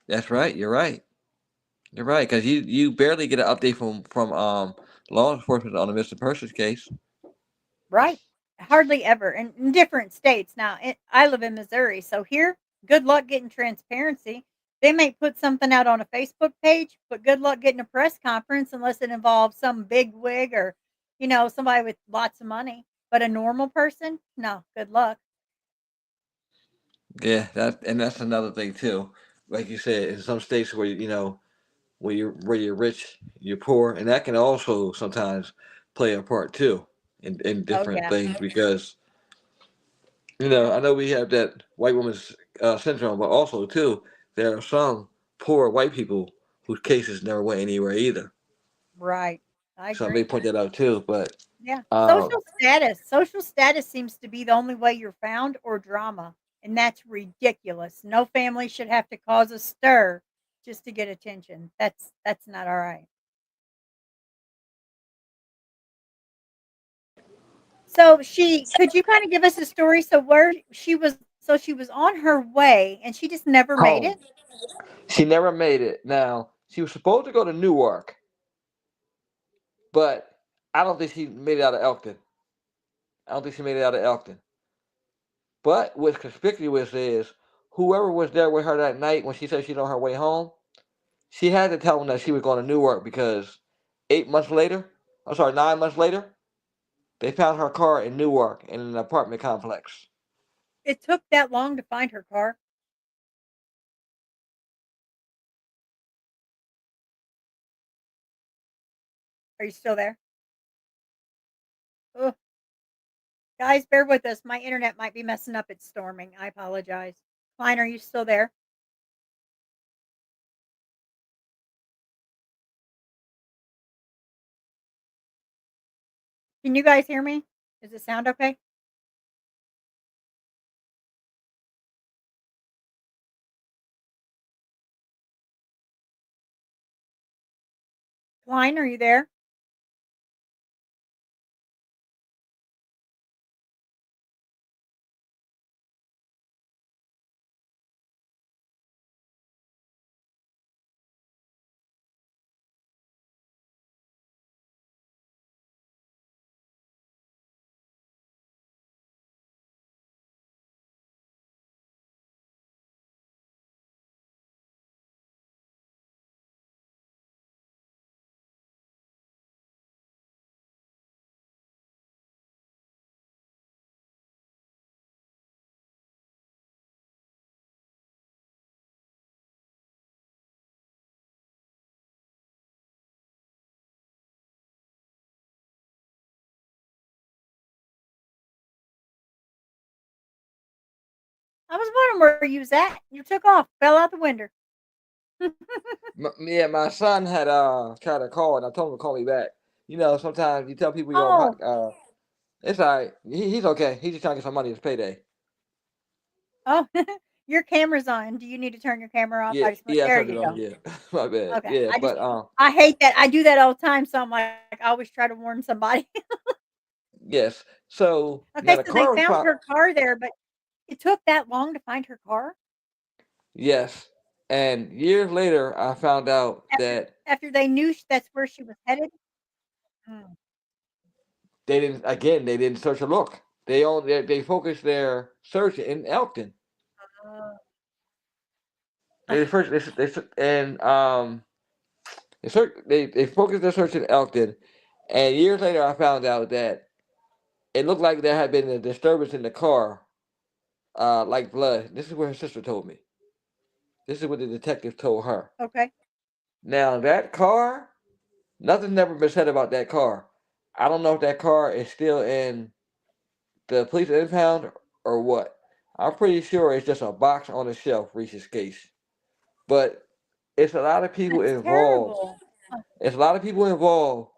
That's right. You're right. You're right. Because you barely get an update from law enforcement on a missing persons case. Right. Hardly ever, in different states. Now, I live in Missouri, so here, good luck getting transparency. They may put something out on a Facebook page, but good luck getting a press conference unless it involves some big wig or, somebody with lots of money. But a normal person, no, good luck. Yeah, that's another thing too. Like you said, in some states where where you're rich, you're poor, and that can also sometimes play a part too in Oh different yeah, things because I know we have that white woman's syndrome, but also too there are some poor white people whose cases never went anywhere either. right. I So I may agree. point that out too. But Yeah. um, Social status seems to be the only way you're found or drama, and that's ridiculous. No family should have to cause a stir just to get attention. That's not all right. So could you kind of give us a story? So where she was on her way and she just never made home, it? she never made it. Now she was supposed to go to Newark, but I don't think she made it out of Elkton. I don't think she made it out of Elkton. But what's conspicuous is whoever was there with her that night when she said she's on her way home, she had to tell them that she was going to Newark because 8 months later, I'm sorry, 9 months later, they found her car in Newark in an apartment complex. It took that long to find her car. Are you still there? Oh, guys, bear with us. My internet might be messing up. It's storming. I apologize. Klein, are you still there? Can you guys hear me? Does it sound okay? Klein, are you there? I was wondering where you was at. You took off, fell out the window. Yeah, my son had tried to call and I told him to call me back. Sometimes you tell people you're on Oh, it's all right. He's okay. He's just trying to get some money. It's payday. oh, your camera's on. Do you need to turn your camera off? Yeah, I just want yeah, I there turned it you on. go. Yeah, my bad. Okay. Yeah, but I hate that. I do that all the time, so I'm like, I always try to warn somebody. yes. So now Okay, the so they car was found found. her car there, but it took that long to find her car Yes, and years later, I found out after that after they knew that's where she was headed. Mm. they didn't search or look. They focused their search in Elkton. Oh, They first and they focused their search in Elkton, and years later, I found out that it looked like there had been a disturbance in the car, like blood. This is what her sister told me. This is what the detective told her. okay. Now that car, nothing's never been said about that car. I don't know if that car is still in the police impound or what. I'm pretty sure it's just a box on the shelf, Reese's case. But it's a lot of people That's involved. terrible. Oh, It's a lot of people involved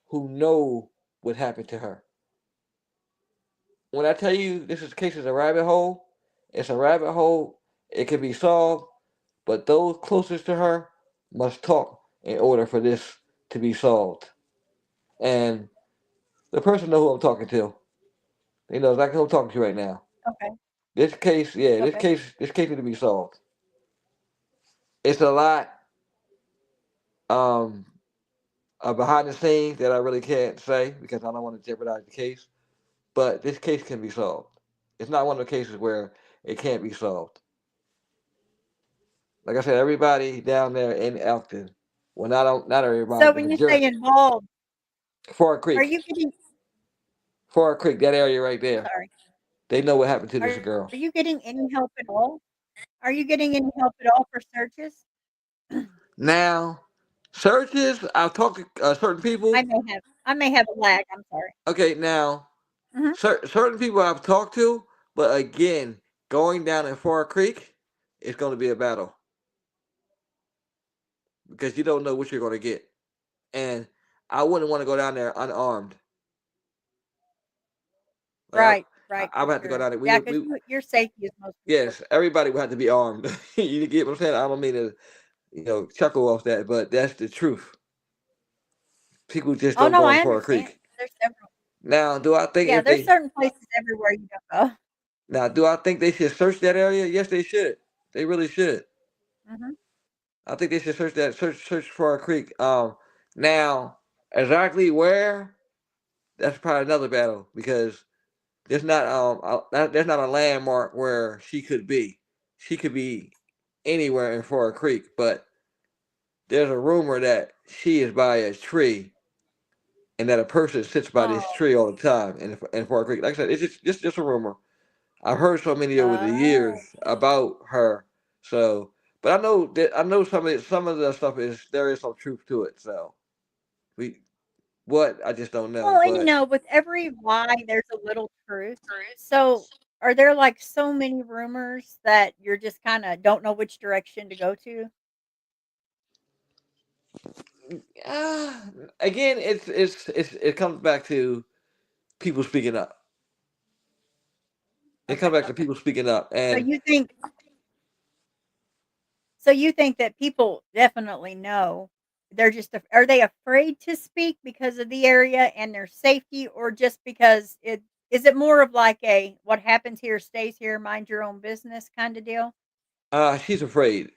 who know what happened to her. When I tell you this case is a rabbit hole, it's a rabbit hole. It can be solved, but those closest to her must talk in order for this to be solved. And the person know who I'm talking to. They know exactly who I'm talking to right now. Okay. This case, yeah, Okay. this case need to be solved. It's a lot um, behind the scenes that I really can't say because I don't want to jeopardize the case. But this case can be solved. It's not one of the cases where it can't be solved. Like I said, everybody down there in Elkton, well, not everybody, So the when you majority, say involved, Forest are Creek, you getting Forest Creek, that area right I'm there, sorry. they know what happened to Are this you girl. getting any help at all? Are you getting any help at all for searches? Now, searches, I've talked to certain people. I may have a lag, I'm sorry. Okay, now, Mhm. certain people I've talked to, but again, going down in Forest Creek, it's going to be a battle because you don't know what you're going to get. And I wouldn't want to go down there unarmed. Like Right, I for would have to go sure. down there. Yeah, 'cause your safety is most important. Yes, everybody would have to be armed. You get what I'm saying? I don't mean to, chuckle off that, but that's the truth. People just Oh, don't no, go I in Forest understand. Creek. There's several. Now, do I think Yeah, if there's they certain places everywhere you don't go. now do I think they should search that area? Yes, they should. They really should. Mhm. I think they should search Forest Creek. Now exactly where, that's probably another battle because there's not a landmark where she could be. She could be anywhere in Forest Creek, but there's a rumor that she is by a tree and that a person sits by this Oh. tree all the time in Forest Creek. Like I said, it's just a rumor. I've heard so many over the years Oh. about her. So, but I know some of the stuff is there is some truth to it. So we what I just don't know. Well, and, But with every lie, there's a little truth. So, are there, like, so many rumors that you're just kinda don't know which direction to go to? uh, again, it comes back to people speaking up. It comes Okay. back to people speaking up, So and you think So you think that people definitely know. They're just are they afraid to speak because of the area and their safety or just because it is it more of like a what happens here stays here, mind your own business kind of deal? she's afraid.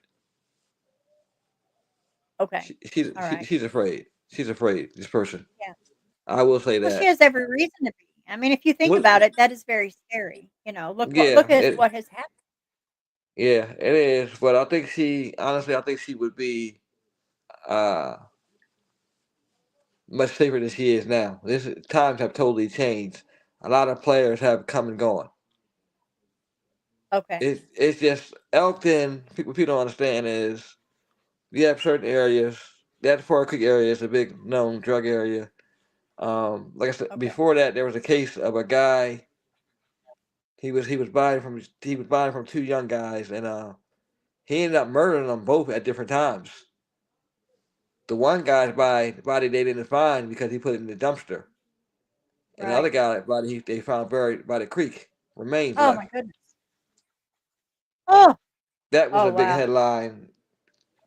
Okay. All right. She's afraid. She's afraid. This person. Yeah. I will say Well, she that. has every reason to be. I mean, if you think What? about it, that is very scary. Yeah, Look at what has happened. yeah, it is. But I think honestly, I think she would be uh much safer than she is now. This times have totally changed. A lot of players have come and gone. Okay. It's just Elkton. People don't understand is you have certain areas. That Forest Creek area is a big known drug area. Like I said Okay. before that, there was a case of a guy. He was buying from two young guys, and he ended up murdering them both at different times. The one guy's body they didn't find because he put it in the dumpster, and the other Right. guy's body they found buried by the creek. Remains Oh my left. goodness. Oh. That was Oh a big wow. headline,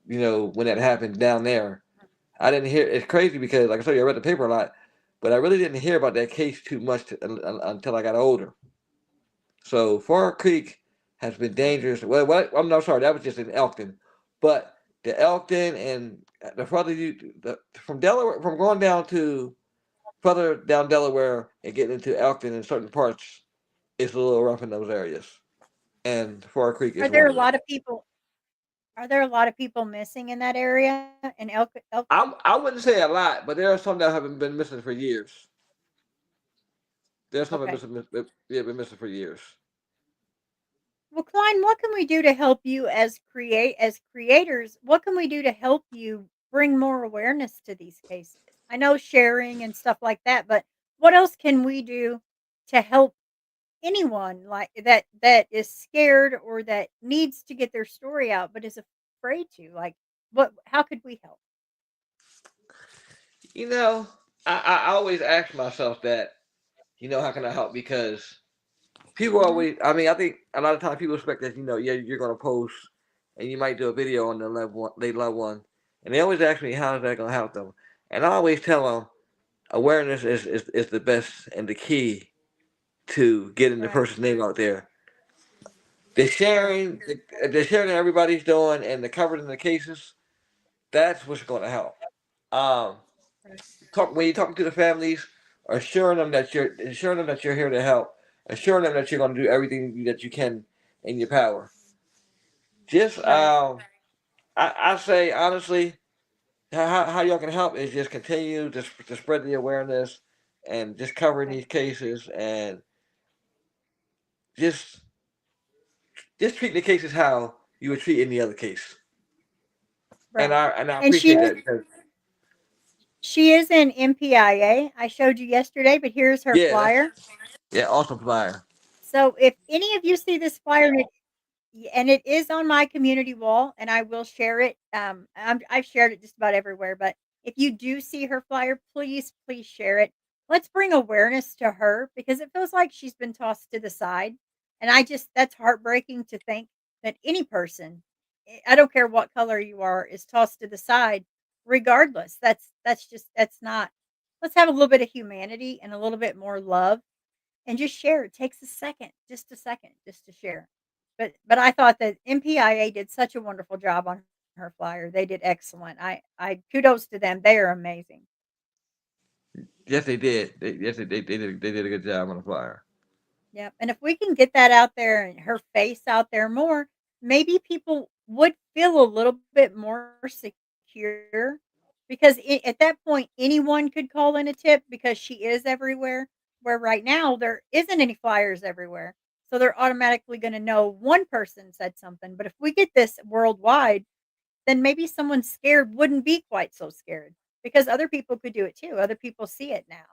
when that happened down there. I didn't hear. It's crazy because, like I said, I read the paper a lot, but I really didn't hear about that case too much until I got older. So Forest Creek has been dangerous. Well, I'm not sorry, that was just in Elkton, but the Elkton and the further from Delaware, from going down to further down Delaware and getting into Elkton in certain parts, it's a little rough in those areas, and Forest Creek Are is there one a of them. lot of people Are there a lot of people missing in that area in Elkton? I wouldn't say a lot, but there are some that haven't been missing for years. There's some that Okay. yeah, been missing for years. Well, Klein, what can we do to help you as creators? What can we do to help you bring more awareness to these cases? I know sharing and stuff like that, but what else can we do to help anyone like that is scared or that needs to get their story out but is afraid to? Like what how could we help? You know, I always ask myself that. How can I help? Because people Mhm. always, I mean, I think a lot of times people expect that, yeah, you're going to post and you might do a video on their loved one. and they always ask me how is that gonna help them, and I always tell them awareness is the best and the key to getting the Right. person's name out there. The Sure. sharing, the sharing that everybody's doing, and the covering the cases. That's what's going to help. Um, Right. talk when you talk to the families, assuring them that you're here to help, assuring them that you're going to do everything that you can in your power. Just Right. I say honestly, how y'all can help is just continue to spread the awareness and just covering Right. these cases and just just treat the cases how you would treat any other case. And Right. I And she appreciate is that because she is in MPIA. I showed you yesterday, but here's her yeah, that's flyer. yeah, awesome flyer. So if any of you see this flyer and it is on my community wall, and I will share it. I've shared it just about everywhere, but if you do see her flyer, please, please share it. Let's bring awareness to her because it feels like she's been tossed to the side, and that's heartbreaking to think that any person, I don't care what color you are, is tossed to the side, regardless. That's not. Let's have a little bit of humanity and a little bit more love and just share. It takes a second, just to share. But I thought that MPIA did such a wonderful job on her flyer. They did excellent. I kudos to them. They are amazing. Yes, they did. They did a good job on the flyer. Yep, and if we can get that out there and her face out there more, maybe people would feel a little bit more secure because at that point anyone could call in a tip because she is everywhere. Where right now there isn't any flyers everywhere, so they're automatically going to know one person said something. But if we get this worldwide, then maybe someone scared wouldn't be quite so scared because other people could do it too. Other people see it now.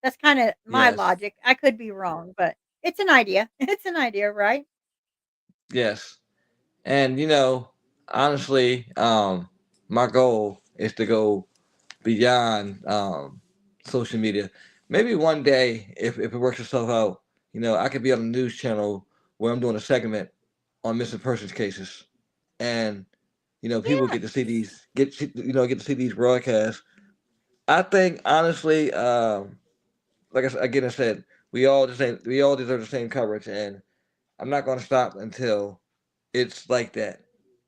That's kind of my Yes, logic. I could be wrong, but it's an idea. It's an idea, right? yes. And honestly, my goal is to go beyond social media. Maybe one day, if it works itself out, I could be on a news channel where I'm doing a segment on missing persons cases, and people Yeah. get to see get to see these broadcasts. I think honestly, like again I said, we all deserve the same coverage, and I'm not going to stop until it's like that.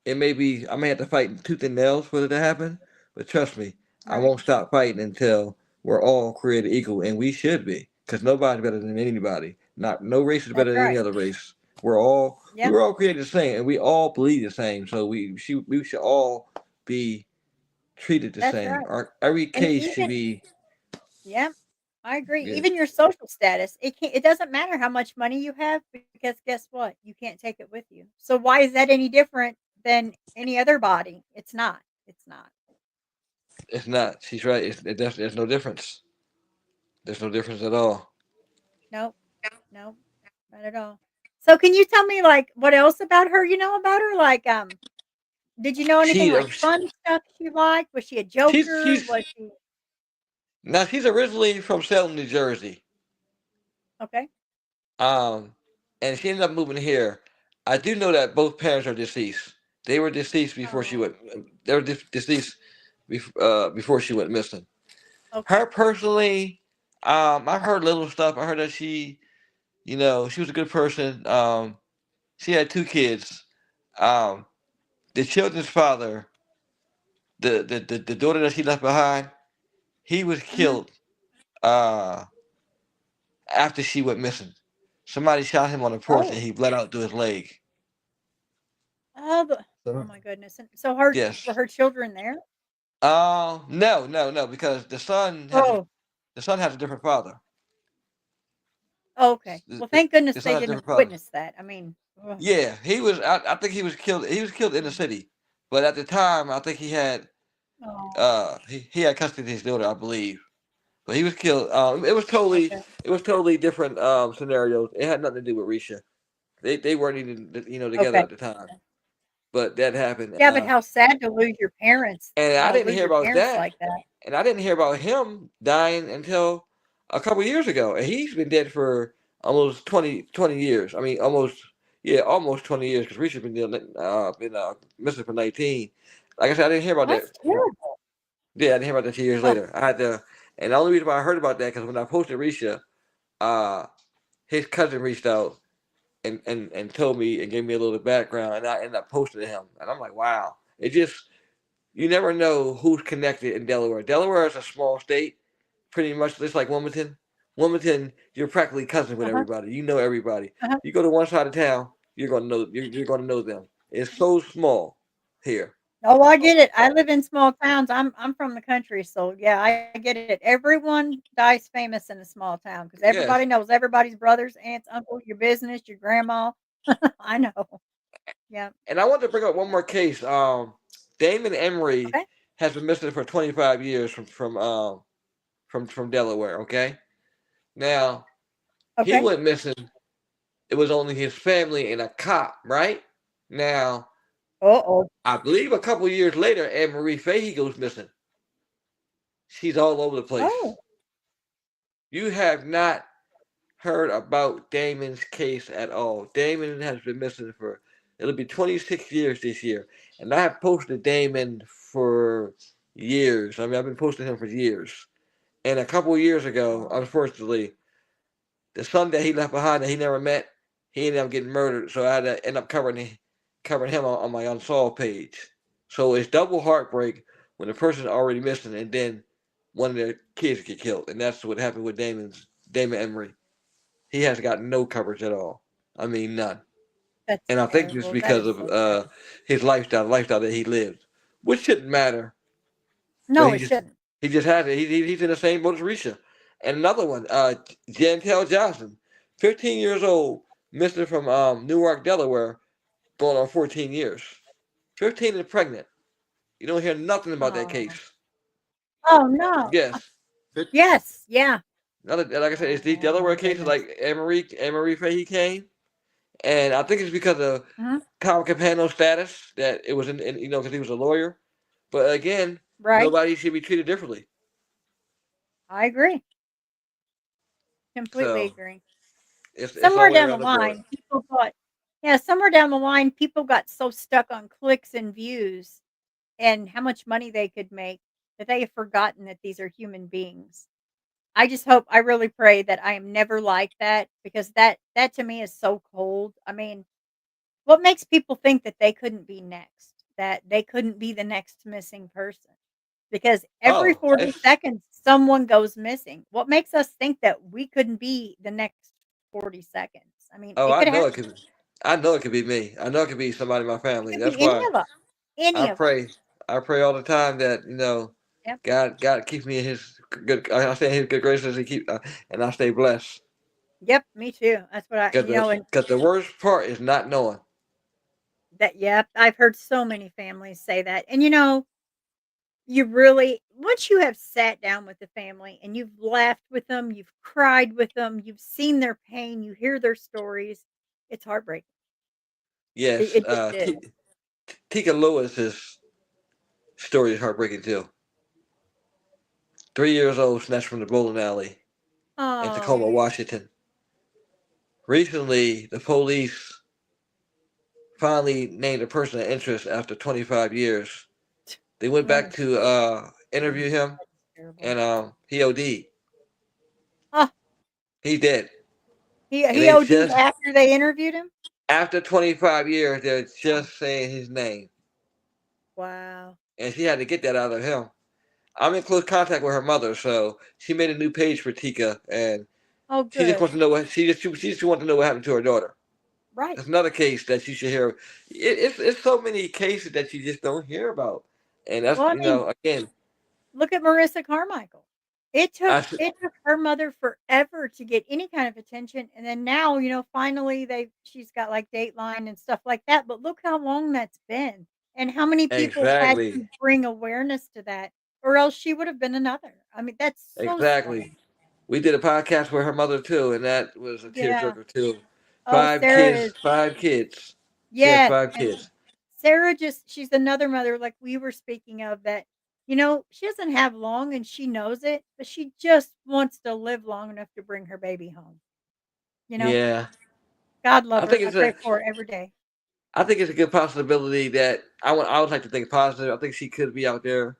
It may be I may have to fight tooth and nails for it to happen, but trust me, I Right. won't stop fighting until we're all created equal, and we should be, because nobody's better than anybody. Not no race is That's better than any right. other race. We Yep. were all created the same, and we all believe the same. So we should all be treated the That's same. right. Every And case should even be yeah, I agree. yes, Even your social status, it doesn't matter how much money you have because guess what? You can't take it with you. So why is that any different than any other body? It's not. It's not. it's not. She's right. There's no difference. There's no difference at all. Nope. Nope. Not at all. So can you tell me like what else about her you know about her? Like did you know anything She like fun stuff she liked? Was she a joker? she's Was she now she's originally from Salem, New Jersey. okay? Um, and she ended up moving here. I do know that both parents are deceased. They were deceased before she Oh, went. They were deceased before she went missing. Her okay. personally, I heard little stuff. I heard that she was a good person. She had two kids. Um, the children's father, the daughter that she left behind, he was Mhm. killed uh, after she went missing. Somebody shot him on the porch and Oh. he bled out through his leg. Oh, oh So, my goodness. And so her were yes. her children there? No, no, no, because Oh. the son has a different father. Oh, okay. Well, thank goodness The they son has a didn't different father. witness that. I mean, ugh. Yeah, he was. I think he was killed. He was killed in the city, but at the time, I think Oh, he had custody of his daughter, I believe. But he was killed. okay. It was totally different scenarios. It had nothing to do with Risha. They weren't even together Okay. at the time. But that happened. Yeah, but how sad to lose your parents, And I didn't lose hear your about parents that. like that. And I didn't hear about him dying until a couple years ago. And he's been dead for almost 20 years. I mean, almost 20 years because Risha's been missing for 19. Like I said, I didn't hear about that. That's terrible. Yeah, I didn't hear about that 2 years Ugh, later. I had to, and the only reason why I heard about that because when I posted Risha, uh, his cousin reached out and told me and gave me a little background, and I ended up posting to him, and I'm like, wow, it just you never know who's connected in Delaware. Delaware is a small state, pretty much just like Wilmington. Wilmington, you're practically cousins with uh-huh, everybody. You know everybody. uh-huh. You go to one side of town, you're gonna know them. It's so small here. Oh, I get it. I live in small towns. I'm from the country, so yeah, I get it. Everyone dies famous in a small town because everybody Yes, knows everybody's brothers, aunts, uncle, your business, your grandma. I know. Yeah. and I want to bring up one more case. Damon Emery Okay. has been missing for 25 years from Delaware. Okay, now he Okay. went missing. It was only his family and a cop, right? Now, Uh-oh. I believe a couple years later, Anne Marie Fahey goes missing. She's all over the place. Oh. You have not heard about Damon's case at all. Damon has been missing for it'll be 26 years this year, and I have posted Damon for years. I mean, I've been posting him for years. And a couple years ago, Oh. unfortunately, the son that he left behind that he never met, he ended up getting murdered. So I had to end up covering him on my unsolved page. So it's double heartbreak when the person's already missing and then one of their kids get killed, and that's what happened with Damon Emery. He has got no coverage at all. I mean, none. That's And I think it's terrible. That because is of so sad. his lifestyle that he lived, which shouldn't matter. But No, it shouldn't. he just has it. He's in the same boat as Risha. And another one, Jantel Johnson, 15 years old, missing from Newark, Delaware, going on 14 years. 15 and pregnant. You don't hear nothing about that Oh. case. Oh, no. Yes. Yes. Yeah. Another, like I said, it's these Oh my Delaware cases goodness. like Anne Marie Fahey came. And I think it's because of Mhm. Kyle Capano's status that it was because he was a lawyer. But again, Right. nobody should be treated differently. I agree. Completely So agree. it's all Somewhere the way down the around the board. line, people thought yeah, somewhere down the line, people got so stuck on clicks and views and how much money they could make that they have forgotten that these are human beings. I really pray that I am never like that because that to me is so cold. I mean, what makes people think that they couldn't be next? That they couldn't be the next missing person? Because every Oh, 40 it's seconds someone goes missing. What makes us think that we couldn't be the next 40 seconds? I mean, oh it I could know happen. it could. I know it could be me. I know it could be somebody in my It family. could be That's any why of us. I Any of us. pray. I pray all the time that Yep. God keeps me in His good. I stay in His good graces. And I stay blessed. Yep, me too. That's what I and Because the worst part is not knowing. that yep, I've heard so many families say that. And you really once you have sat down with the family and you've laughed with them, you've cried with them, you've seen their pain, you hear their stories, it's heartbreaking. Yes, It just is. Tika Lewis's story is heartbreaking too. 3 years old, snatched from the bowling alley in Tacoma, Oh, Washington. Recently, the police finally named a person of interest after 25 years. They went that back is to mm, interview him, that's terrible. and he OD'd. Oh, He did, and he they OD'd just after they interviewed him? after 25 years, they're Oh, just saying his name, wow. and she had to get that out of him. I'm in close contact with her mother, so she made a new page for Tika, and Oh, she just good. wants to know what she just wants to know what happened to her daughter. Right. That's another case that you should hear. It's so many cases that you just don't hear about, and that's Well, I mean, again. look at Marissa Carmichael. I It took her mother forever to get any kind of attention, and then now, finally she's got, like, Dateline and stuff like that, but look how long that's been, and how many people had exactly to bring awareness to that, or else she would have been another. I mean, that's so sad. exactly. We did a podcast with her mother too, and that was a Yeah. tearjerker too. Oh, Sarah is Five kids. She has yes, five and kids. Sarah just she's another mother like we were speaking of that, she doesn't have long and she knows it, but she just wants to live long enough to bring her baby home. You know, Yeah, God I love think her. I it's pray a for her every day. I think it's a good possibility that I would like to think positive. I think she could be out there.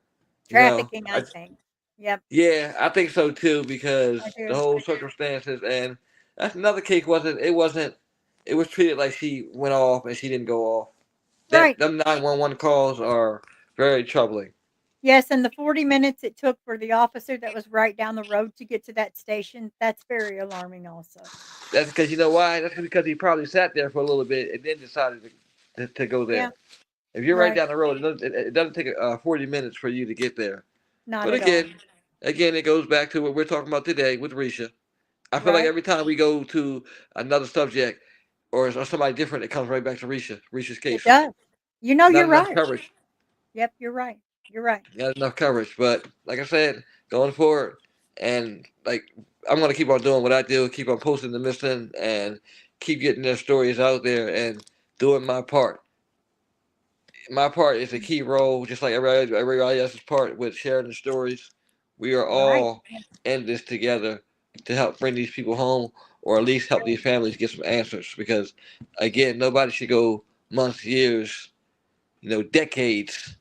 You know, Trafficking, I think. Yep, yeah, I think so too I because the do. whole circumstances and that's another case wasn't it was treated like she went off and she didn't go off. That Right. them 911 calls are very troubling. Yes, and the 40 minutes it took for the officer that was right down the road to get to that station, that's very alarming also. That's because you know why? That's because he probably sat there for a little bit and then decided to go Yeah, there. If you're right right. down the road, it doesn't take 40 minutes for you to get there. Not But at all. again, it goes back to what we're talking about today with Risha. I feel like Right. every time we go to another subject or somebody different, it comes right back to Risha's It case. does. You know, Not you're enough right. coverage. Yep, you're right. You're right. Not enough coverage. But like I said, going forward, and like I'm gonna keep on doing what I do, keep on posting the missing, and keep getting their stories out there and doing my part. My part is a key role, just like everybody else's part with sharing the stories. We are Right. all in this together to help bring these people home, or at least help these families get some answers. Because again, nobody should go months, years, decades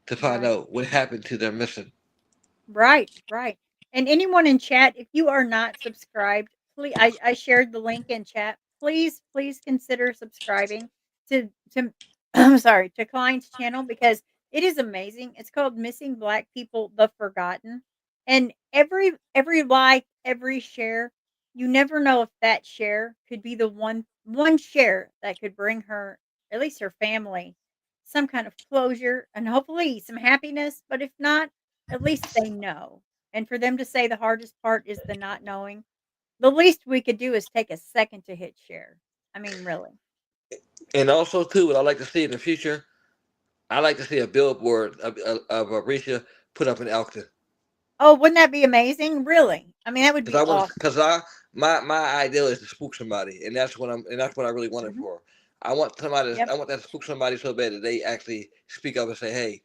to find Right. out what happened to their missing. Right, right. And anyone in chat, if you are not subscribed, please I shared the link in chat. Please consider subscribing to I'm sorry, to Klein's channel because it is amazing. It's called Missing Black People the Forgotten. And every like, every share, you never know if that share could be the one share that could bring her, at least her family, some kind of closure and hopefully some happiness. But if not, at least they know. And for them to say the hardest part is the not knowing, the least we could do is take a second to hit share. I mean, really. And also, too, what I like to see in the future, I like to see a billboard of Risha put up in Elkton. Oh, wouldn't that be amazing? Really? I mean, that would Because be I want to, awesome. because my ideal is to spook somebody, and that's what I really want it Mhm. for. I want somebody, Yep. I want that to spook somebody so bad that they actually speak up and say, "Hey,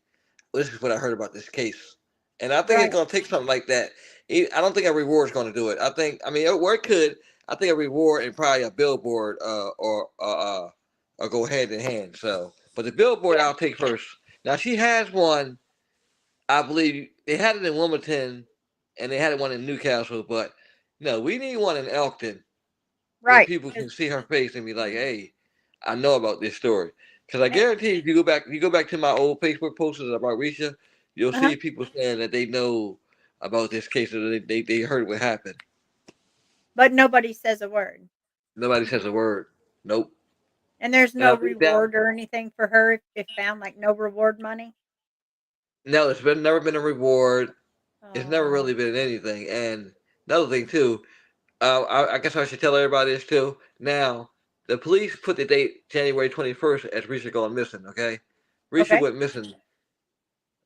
well, this is what I heard about this case," and I think it's Right. gonna take something like that. I don't think a reward is gonna do it. I mean, where it could, I think a reward and probably a billboard, or go hand in hand. So, but the billboard Yeah. I'll take first. Now she has one. I believe they had it in Wilmington, and they had one in Newcastle, but no, we need one in Elkton where Right. people 'Cause can see her face and be like, mhm. "Hey, I know about this story." Because I Eh, guarantee, if you go back to my old Facebook posts about Risha, you'll uh-huh. see people saying that they know about this case, or they heard what happened. But nobody says a word. Nobody says a word. Nope. And there's And I no think that reward or anything for her if found, like no reward money. no, it's been never been a reward. It's never Oh, really been anything. And another thing too, I guess I should tell everybody this too. Now, the police put the date January 21st as Risha going missing. Okay, Risha okay. went missing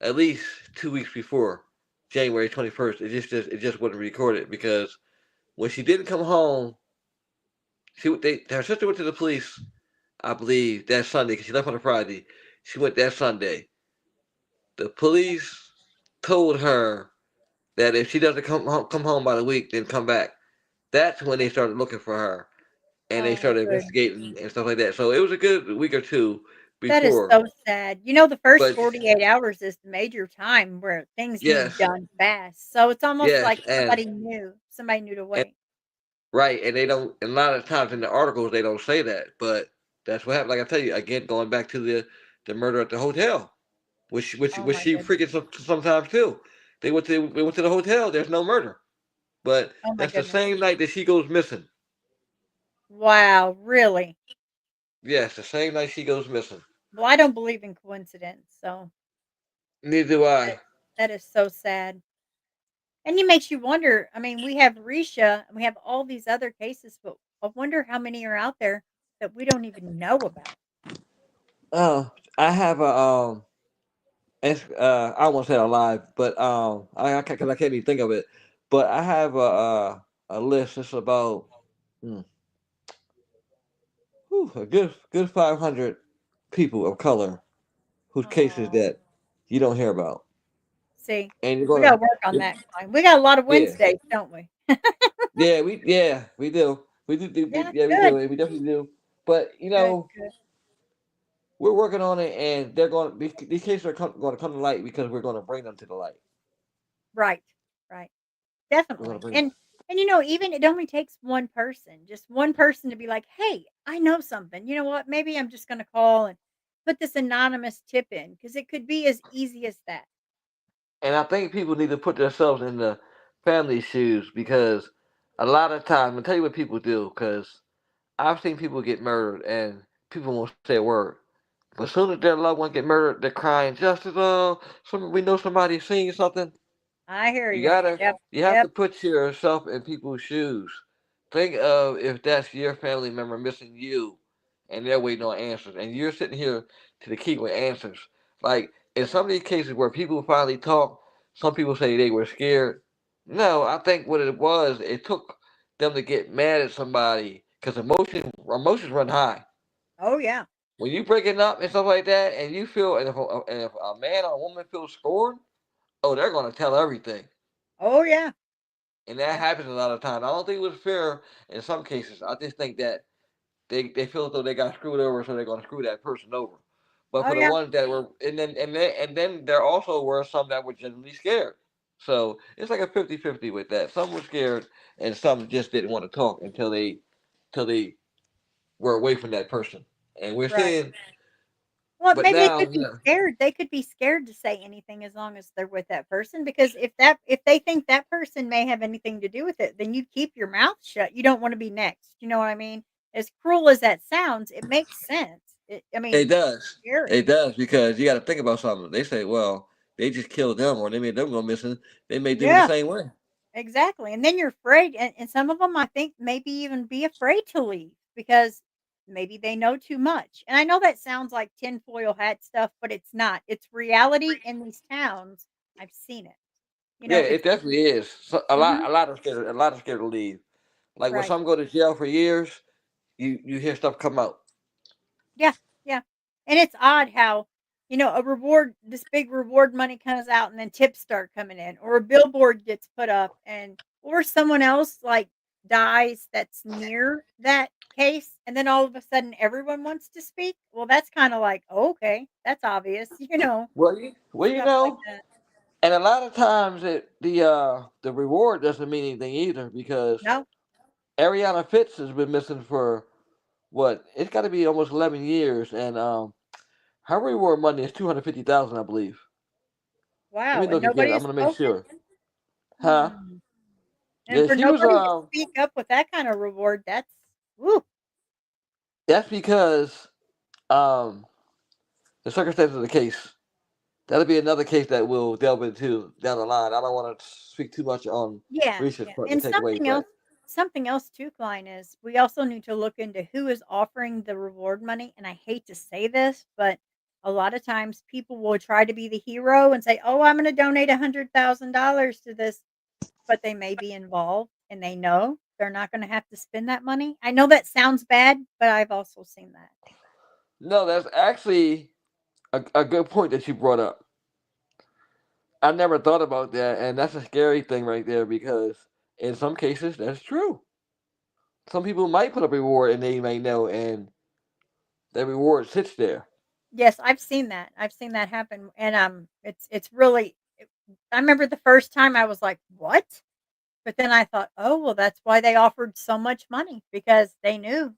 at least 2 weeks before January 21st. It just wasn't recorded because when she didn't come home, her sister went to the police. I believe that Sunday because she left on a Friday. She went that Sunday. The police told her that if she doesn't come home by the week, then come back. That's when they started looking for her and they Oh, started good. investigating and stuff like that. So it was a good week or two That is before. so sad. You know, the first But 48 hours is the major time where things need yes, done fast. So it's almost yes, like somebody knew to and wait. right, and they don't. And a lot of times in the articles they don't say that, but that's what happened. Like I tell you again, going back to the murder at the hotel, Oh which my she goodness. freaking sometimes too. They went to the hotel. There's no murder, but Oh my that's the goodness. same night that she goes missing. Wow, really? Yes, the same night she goes missing. Well, I don't believe in coincidence, so Neither do that I. that is so sad. And it makes you wonder. I mean, we have Risha and we have all these other cases, but I wonder how many are out there that we don't even know about. Oh, I have a I don't want to say it alive, but cause I can't even think of it. But I have a list. It's about hmm, a good 500 people of color whose cases Oh, that you don't hear about, see, and you're we got to gonna work on you- that. Klein. We got a lot of yeah Wednesdays, don't we? yeah we do Yeah, yeah we do good, and we definitely do. But good, good. we're working on it, and they're going. These cases are going to come to light because we're going to bring them to the light. Right. Right. We're going to Definitely. bring them. And even it only takes one person, just one person to be like, "Hey, I know something. You know what? Maybe I'm just going to call and put this anonymous tip in because it could be as easy as that." And I think people need to put themselves in the family's shoes because a lot of times, I'll tell you what people do because I've seen people get murdered and people won't say a word. But as soon as their loved one get murdered, they're crying justice. Oh, we know somebody's seen something. I hear You you. gotta, Yep. you have to Yep. put yourself in people's shoes. Think of if that's your family member missing you, and they're waiting on answers, and you're sitting here to the key with answers. Like in some of these cases where people finally talk, some people say they were scared. No, I think what it was, it took them to get mad at somebody because emotions run high. Oh yeah. When you breaking up and stuff like that, and you feel, and if a man or a woman feels scorned, oh, they're gonna tell everything. Oh yeah. And that Yep. happens a lot of times. I don't think it was fair in some cases. I just think that they feel as though they got screwed over, so they're going to screw that person over. But Oh for the yeah. ones that were, and then there also were some that were genuinely scared. So it's like a 50-50 with that. Some were scared, and some just didn't want to talk until they were away from that person. And we're Right. seeing, Well, but maybe they now, could be scared. They could be scared to say anything as long as they're with that person because if they think that person may have anything to do with it, then you keep your mouth shut. You don't want to be next. You know what I mean? As cruel as that sounds, it makes sense. I it mean, it's does. scary. It does because you got to think about something. They say, well, they just killed them or they made them go missing. They may do it the Yeah, same way. exactly. And then you're afraid, and some of them I think maybe even be afraid to leave because maybe they know too much. And I know that sounds like tinfoil hat stuff, but it's not. It's reality in these towns. I've seen it. Yeah, It's it definitely is. So, a lot, mhm, a lot of scared, a lot of scared to leave. Like when right. some go to jail for years, you hear stuff come out. Yeah, yeah. And it's odd how, a reward this big reward money comes out and then tips start coming in or a billboard gets put up and or someone else like dies that's near that case and then all of a sudden everyone wants to speak. Well, that's kind of like, oh, okay, that's obvious, Well, stuff like that. and a lot of times the reward doesn't mean anything either because No. Ariana Fitz has been missing for what? It's got to be almost 11 years, and her reward money is 250,000, I believe. Let me Wow, and look again. nobody I'm has gonna make spoken? sure. Huh? Hmm. And Yeah, for she was. nobody to speak up with that kind of reward, that's woo. That's because um the circumstances of the case. That'll be another case that we'll delve into down the line. I don't want to speak too much on Yeah, Risha's yeah, part to and take away, but something else too, Klein, is we also need to look into who is offering the reward money, and I hate to say this, but a lot of times people will try to be the hero and say, "Oh, I'm gonna donate $100,000 to this," but they may be involved and they know they're not gonna have to spend that money. I know that sounds bad, but I've also seen that. no, that's actually a good point that you brought up. I never thought about that, and that's a scary thing right there because in some cases that's true. Some people might put up a reward and they may know, and that reward sits there. Yes, I've seen that. I've seen that happen, and, it's really I remember the first time I was like, "What?" But then I thought, "Oh, well, that's why they offered so much money because they knew,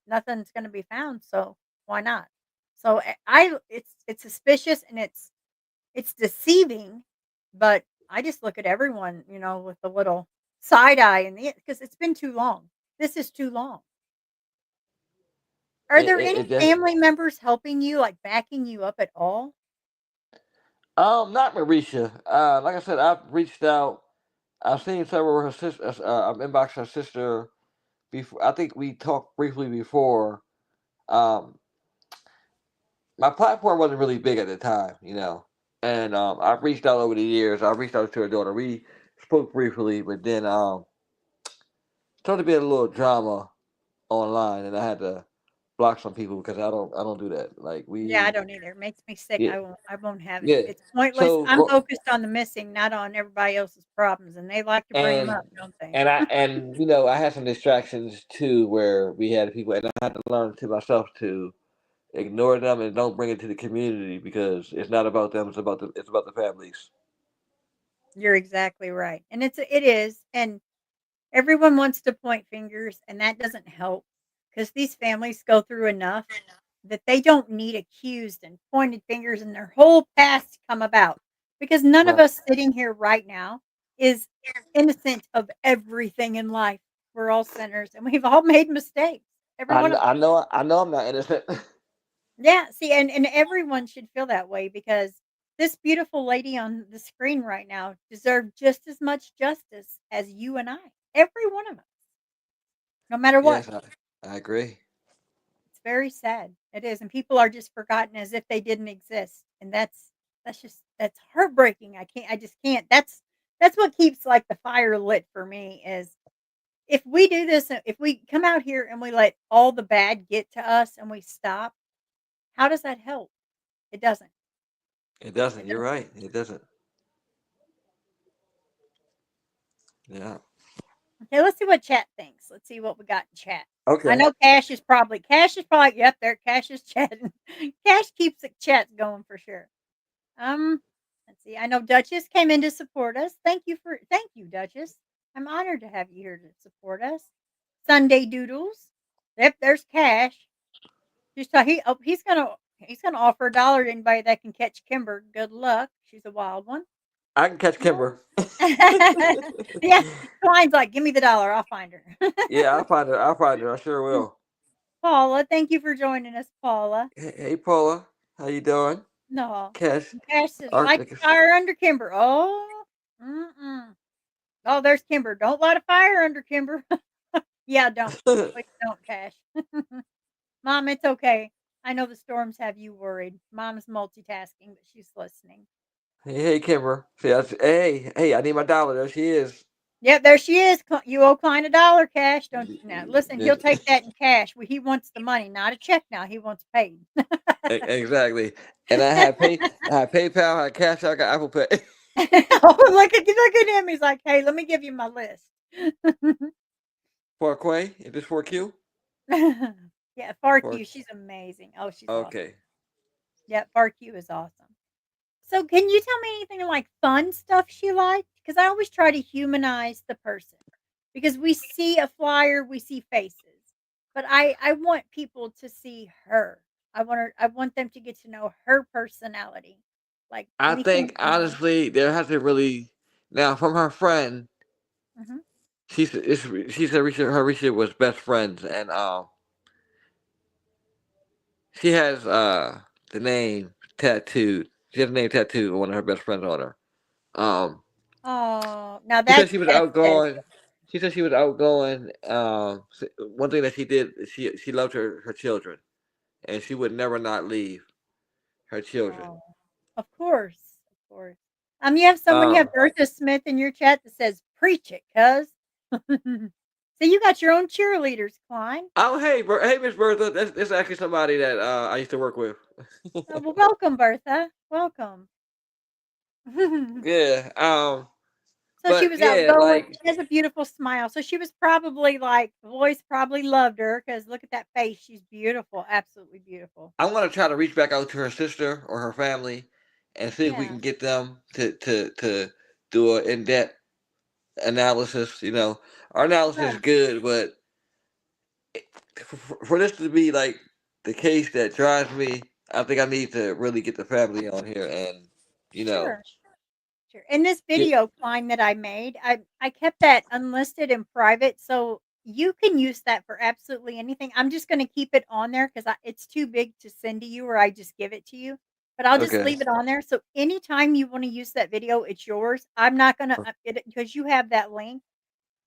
nothing's gonna be found, so why not?" So, I it's suspicious and it's deceiving, but I just look at everyone, with a little side eye and because it's been too long. This is too long. Are It, there it, any it just family members helping you, like, backing you up at all? not Marisha. Like I said, I've reached out. I've seen several of her sisters. I've inboxed her sister before. I think we talked briefly before. Um, my platform wasn't really big at the time. And I've reached out over the years. I've reached out to her daughter. We spoke briefly, but then started to be a little drama online, and I had to block some people because I don't do that. Like Yeah, I we, don't either. It makes me sick. yeah, I won't have it. yeah. It's pointless. So I'm focused on the missing, not on everybody else's problems, and they like to bring them and up, don't they? and I had some distractions too, where we had people, and I had to learn to myself to ignore them and don't bring it to the community because it's not about them. It's about the families. You're exactly right, and it is, and everyone wants to point fingers, and that doesn't help because these families go through enough that they don't need accused and pointed fingers and their whole past to come about. Because none of Right. us sitting here right now is innocent of everything in life. We're all sinners and we've all made mistakes. Every one of us. I know I'm not innocent. Yeah, see, and everyone should feel that way because this beautiful lady on the screen right now deserved just as much justice as you and I. Every one of us, no matter what. Yes, I agree. It's very sad. It is, and people are just forgotten as if they didn't exist, and that's heartbreaking. I just can't. That's what keeps, like, the fire lit for me is if we do this, if we come out here and we let all the bad get to us and we stop, how does that help? It doesn't. It It doesn't. You're doesn't. right. It doesn't. Yeah. Okay, let's see what chat thinks. Let's see what we got in chat. I Okay. know Cash is probably yep, there Cash is chatting. Cash keeps the chat going for sure. Um, let's see. I know Duchess came in to support us. Thank you, Duchess. I'm honored to have you here to support us. Sunday Doodles. Yep, there's Cash. He's gonna offer $1 to anybody that can catch Kimber. Good luck. She's a wild one. I can catch No. Kimber. Yeah, Klein's like, give me the dollar, I'll find her. Yeah, I'll find her. I'll find her. I sure will. Paula, thank you for joining us, Paula. Hey, Paula, how you doing? No. Cash, Cash says, light Arctic. the fire under Kimber. Oh, mm-mm. Oh, there's Kimber. Don't light a fire under Kimber. Yeah, don't. Hey, Please don't, Cash. Mom, it's okay. I know the storms have you worried. Mom's multitasking, but she's listening. hey, Kimber. See, hey, I need my dollar. There she is. Yep, there she is. You owe Klein $1, Cash. Don't now listen. Yeah, He'll take that in cash. Well, he wants the money, not a check. Now he wants paid. exactly. And I have PayPal, I have Cash, I got Apple Pay. Oh, look at him. He's like, hey, let me give you my list. For Quay, is this for Q? Yeah, For FarQ, she's amazing. Oh, she's awesome. okay. Yeah, FarQ is awesome. So, can you tell me anything like fun stuff she liked? Because I always try to humanize the person. Because we see a flyer, we see faces, but I want people to see her. I want them to get to know her personality. Like I anything think funny. honestly, there hasn't really now from her friend. Hmm. She said Risha was best friends, and she has the name tattooed. She has the name tattooed of one of her best friends on her. Um, Oh, now she said that's she was festive. outgoing. She said she was outgoing. One thing that she did, she loved her children, and she would never not leave her children. Oh, of course, of course. You have Um, Bertha Smith in your chat that says, "Preach it, cuz." So you got your own cheerleaders, Klein. oh hey Miss Bertha, that's actually somebody that I used to work with. Oh, well, welcome, Bertha. Welcome. Yeah. So she But was yeah, outgoing. like She has a beautiful smile. So she was probably like, the voice probably loved her because look at that face. She's beautiful, absolutely beautiful. I want to try to reach back out to her sister or her family, and see if we Yeah, can get them to do an in depth analysis. Our analysis yeah, is good, but for this to be like the case that drives me, I think I need to really get the family on here and you know sure. Sure. In this get video climb that I made, I kept that unlisted and private, so you can use that for absolutely anything. I'm just gonna keep it on there because it's too big to send to you, or I just give it to you. But I'll just okay. leave it on there. So anytime you want to use that video, it's yours. I'm not gonna it because you have that link.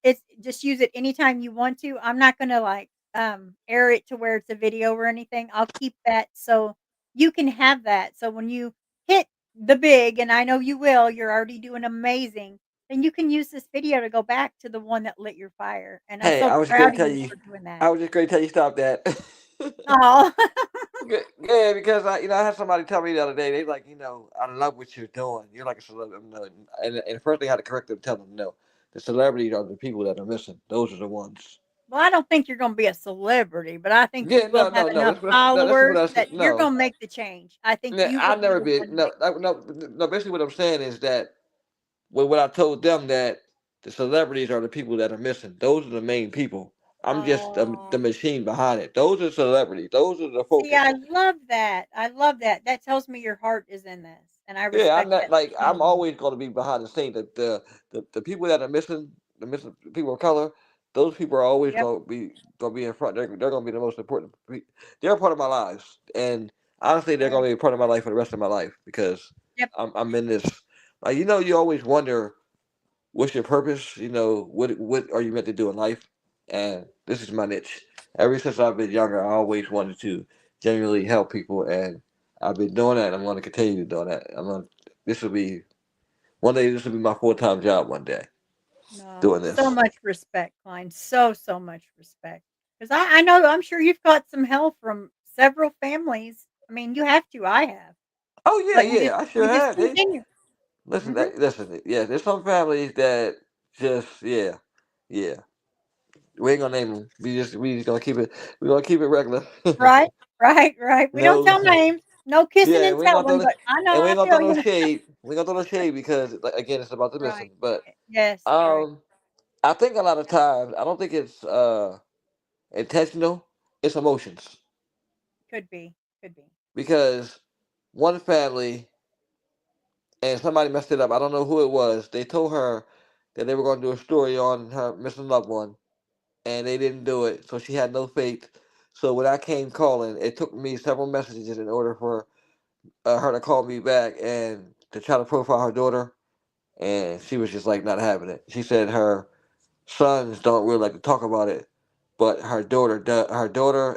It's just use it anytime you want to. I'm not gonna like air it to where it's a video or anything. I'll keep that so you can have that. So when you hit the big, and I know you will, you're already doing amazing, then you can use this video to go back to the one that lit your fire. And I'm Hey, so I was just proud gonna of tell you you. for doing that. I was just gonna tell you stop that. Oh. Yeah, because I had somebody tell me the other day. They like, I love what you're doing. You're like a celebrity. No, and the first thing I had to correct them, tell them no. The celebrities are the people that are missing. Those are the ones. Well, I don't think you're gonna be a celebrity, but I think you Yeah, will no, have no, no. enough No, that's what followers I said. that you're No, gonna make the change. I think yeah, you will I be never the be. one to No, make the change. no. Basically, what I'm saying is that when I told them that the celebrities are the people that are missing, those are the main people. I'm just the Oh. machine behind it. Those are celebrities. Those are the See, I focus. love that. I love that. That tells me your heart is in this, and I Yeah, I'm respect not that like I'm genuinely. always going to be behind the scene. The people that are missing, the missing people of color, those people are always Yep, going to be in front. They're going to be the most important. They're a part of my lives, and honestly, they're going right. to be a part of my life for the rest of my life because Yep. I'm in this. Like you always wonder what's your purpose. What are you meant to do in life, and this is my niche. Ever since I've been younger, I always wanted to genuinely help people, and I've been doing that. And I'm going to continue doing that. I'm going. This will be one day. This will be my full time job. One day No, doing so this. much respect, Klein. So, so much respect. Because I know, I'm sure you've got some help from several families. I mean, you have to. I have, Oh yeah, but yeah. I sure you just have. They continue. listen. Hmm. Listen. Yeah, there's some families that just yeah. We ain't gonna name them. We just gonna keep it. We gonna keep it regular. Right, right, right. We don't no. tell names. No kissing Yeah, and we ain't gonna throw telling, the, but I know. and we I ain't gonna throw feel no you. shade. We ain't gonna throw no shade because like, again, it's about the Right. missing. But Yes. Right. um, I think a lot of times I don't think it's intentional. It's emotions Could be. Could be. because one family and somebody messed it up. I don't know who it was. They told her that they were going to do a story on her missing loved one, and they didn't do it. So she had no faith. So when I came calling, it took me several messages in order for her to call me back and to try to profile her daughter. And she was just like not having it. She said her sons don't really like to talk about it, but her daughter does. Her daughter